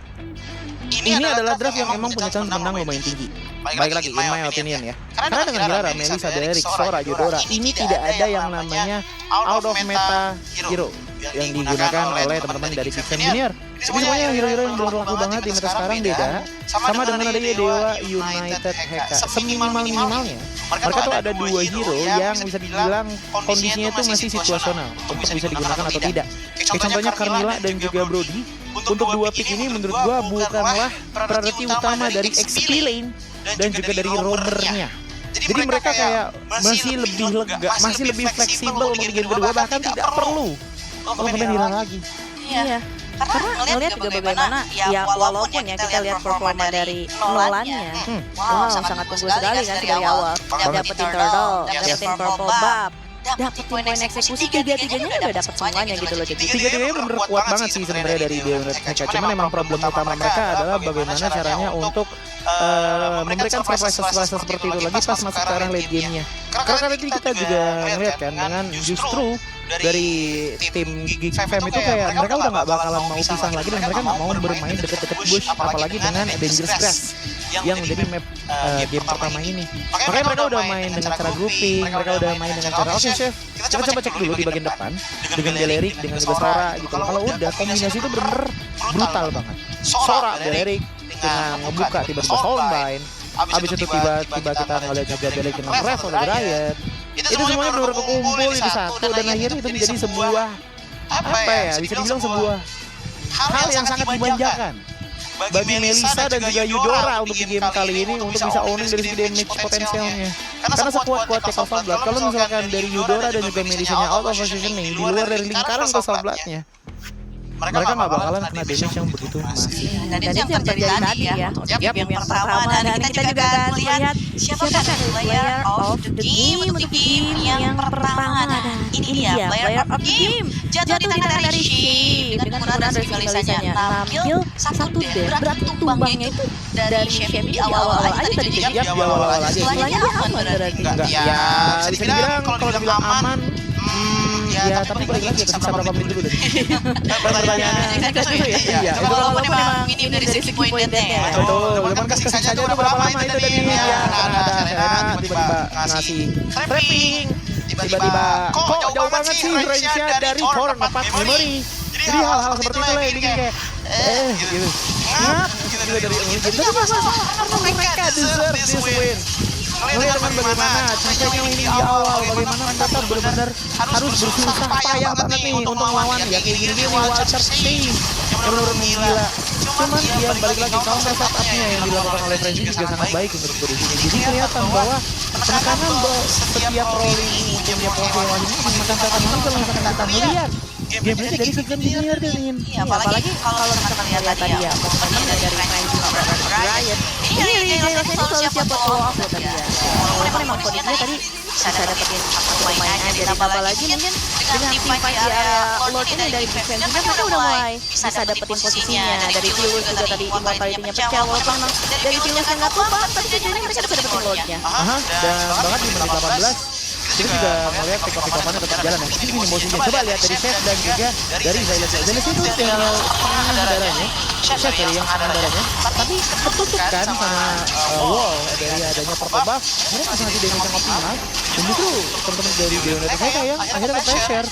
ini adalah draft yang emang punya chance menang lumayan tinggi. Baik lagi, in my opinion ya. Karena dengan Hirara, Melissa, Derek, Sora, Yudora, ini tidak ada yang namanya out of meta hero yang digunakan oleh teman-teman dari Game Fam Junior. Ini semuanya hero-hero yang belum laku banget di meta sekarang, beda sama dengan adanya Dewa United Heka. Seminimal-minimalnya mereka tuh ada 2 hero yang bisa dibilang kondisinya itu masih situasional untuk bisa digunakan atau tidak. Kayak contohnya Carmilla dan juga Brody. Untuk 2 pick ini menurut gua bukanlah priority utama dari XP lane dan juga dari roamernya. Jadi mereka kayak masih lebih lega, masih lebih fleksibel untuk game kedua, bahkan tidak perlu main Hira lagi. Iya. Karena ngelihat juga bagaimana ya walaupun ya kita lihat performa dari Nolannya, wow sangat bagus sekali kan dari awal. Dapetin turtle, dapetin purple buff, dapetin poin eksekusi, tiga-tiganya udah dapet semuanya gitu loh. Jadi tiga-tiganya bener kuat banget sih sebenarnya dari Deonet Heka. Cuman memang problem utama mereka adalah bagaimana caranya untuk memberikan surprise seperti itu lagi pas masuk ke arah late game-nya. Karena tadi kita juga ngeliat kan dengan justru dari tim Game Fam itu kayak mereka udah nggak bakalan mau pisah lagi dan mereka nggak mau bermain deket-deket bush, apalagi dengan Dangerous Grass. yang menjadi map game pertama ini. Makanya mereka udah main dengan cara grouping, mereka udah main dengan cara oke chef, kita coba cek dulu di bagian depan dengan Belerik, dengan juga Sora gitu. Kalau udah kombinasi itu bener brutal banget. Sora, Belerik dengan ngebuka tiba-tiba Soundbind, abis itu tiba-tiba kita ngeliat juga Belerik dengan Revo dan Riot. Itu semuanya benar-benar kekumpul di satu dan akhirnya itu menjadi sebuah apa ya, bisa dibilang sebuah hal yang sangat dimanjakan bagi Melissa dan juga Eudora untuk di game kali ini untuk bisa owning dari segi damage potensialnya. Karena sekuat-kuatnya Castle Blood, kalau misalkan dari Eudora dan juga Melissa-nya out of positioning di luar dari lingkaran Castle Blood-nya, mereka nggak bakalan kena damage yang begitu masif. Dan itu yang terjadi tadi ya, untuk game yang pertama. Dan kita juga akan melihat siapakah player of the game untuk game yang pertama. Dan ini dia player of the game, jatuh di tangan dari Shane dengan penggunaan dari Melissa-nya. Nampil satu berat tumbangnya itu dari Shane di awal-awal aja tadi. Di awal-awal aja. Setelahnya dia aman berarti. Enggak, ya bisa dibilang kalau dibilang aman, ya tapi balik lagi kesiksa berapa menit dulu tadi. Pertanyaannya iya, itu walaupun memang minim dari segi poinnya ya. betul. Cuman kesiksanya itu berapa lama itu tadi ya, ada Serena tiba-tiba ngasih trapping, tiba-tiba kok jauh banget sih range-nya dari Thorn lepas memory. Jadi hal-hal seperti itu lah yang bikin kayak gitu. Ngap gitu dari gitu. Tapi mereka deserve this win. Melihat dengan bagaimana caranya ini di awal, bagaimana mereka benar-benar harus bersusah payah banget nih untuk melawan ya kayak gini nih Walter Sting yang benar-benar menggila. Cuman dia balik lagi counter setupnya yang dilakukan oleh Frenzy juga sangat baik menurut gue di sini. Jadi kelihatan bahwa penekanan setiap rolling punya profil wajib makan setan ini kalau misalkan kita melihat gameplaynya dari season junior dia ingin. Apalagi kalau misalkan lihat tadi ya movementnya dari Frenzy dan Riot. Ini rasanya selalu siap buat follow up loh tadi ya. Walaupun memang kondisinya tadi bisa dapetin satu main aja. Ditambah lagi mungkin dengan tim fight di area Lord ini dari defense mereka udah mulai bisa dapetin posisinya. Dari Fuse juga tadi immortality-nya pecah. Walaupun memang dari Fuse yang nggak tumpah, tapi sejujurnya mereka bisa dapetin Lord-nya. Dan banget di menit 18 kita juga melihat pick-up-pick-upannya tetap jalan ya. Ini emosinya. Coba lihat dari Chef dan juga dari Zaylas. Zaylas itu tinggal setengah darahnya. Chef dari yang setengah darahnya. Tapi ketutup kan sama wall dari adanya purple buff. Mereka bisa ngasih damage yang optimal. Dan justru teman-teman dari Deonet mereka yang akhirnya ke-pressure.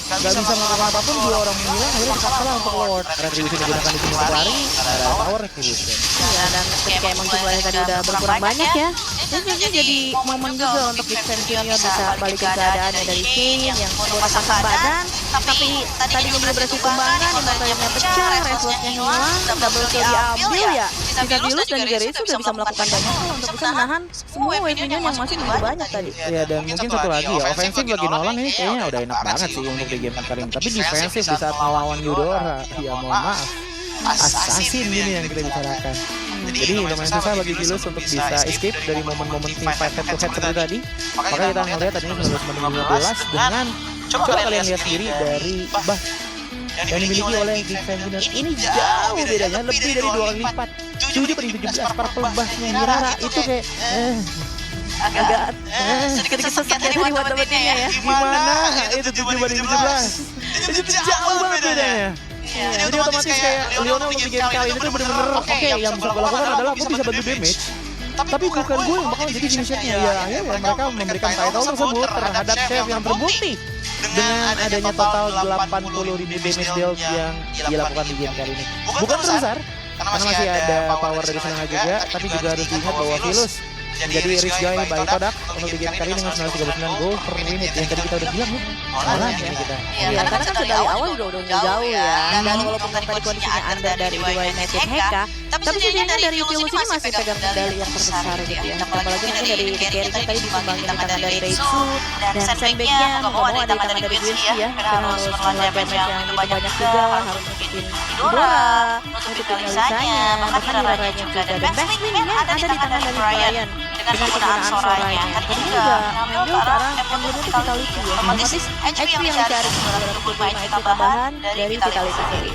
Gak bisa melakukan apapun, dua orang menghilang, akhirnya dipaksa lah untuk Lord. Retribution digunakan di sini untuk lari, ada power Retribution. Iya, dan ketika emang jumlahnya tadi udah berkurang banyak ya, ini jadi momen juga untuk defense junior bisa balikin keadaannya dari Shane yang udah pasang badan, tapi tadinya belum berhasil kembangkan, immortality-nya pecah, restless-nya hilang, double kill diambil ya. Bisa Dilus dan Gary itu udah bisa melakukan banyak hal untuk bisa menahan semua wave minion yang masih begitu banyak tadi. Iya, dan mungkin satu lagi ya, ofensif bagi Nolan ini kayaknya udah enak banget sih untuk di game kali ini. Tapi defensif di saat melawan Eudora, ya mohon maaf, assassin ini yang kita bicarakan. Jadi lumayan susah bagi Gilus untuk bisa escape dari momen-momen team fight head to head seperti tadi. Makanya kita ngelihat tadi ini 19 dengan coba kalian lihat sendiri dari buff yang dimiliki oleh defense junior ini jauh bedanya, lebih dari 2 kali lipat. 7/17 purple buff-nya Mirara itu kayak agak sedikit sesat dari watt-wattnya ya. Gimana itu 7/17? Itu jauh banget bedanya. Jadi otomatis kayak Leona untuk di game kali ini tuh bener-bener oke, yang bisa gue lakukan adalah gue bisa bantu damage, tapi bukan gue yang bakal jadi finishernya. Ya akhirnya mereka memberikan title tersebut terhadap Chef yang terbukti dengan adanya total 80.000 damage dealt yang dilakukan di game kali ini. Bukan terbesar karena masih ada power dari Selena juga, tapi juga harus diingat bahwa Philus menjadi rich guy by Kodak untuk di game kali dengan 939 gold per minute yang tadi kita udah bilang ya. Malah ini kita. Iya, karena kan dari awal udah jauh ya. Dan walaupun tadi kondisinya under dari dua United Heka, tapi sejujurnya dari Philus ini masih pegang medali yang terbesar gitu ya. Apalagi mungkin dari carry-nya tadi disumbangin di tangan dari Reitsu dan sandbag-nya nggak mau ada di tangan dari Quincy ya. Karena harus melakukan damage yang itu banyak juga, harus nutupin Eudora, nutupin Melissa-nya, bahkan Mirara-nya juga. Dan backspin-nya ada di tangan dari Brian dengan penggunaan Soranya. Tadi juga ngambil sekarang emblem Vitality ya. Otomatis HP yang dicari 225 itu tambahan dari Vitality sendiri.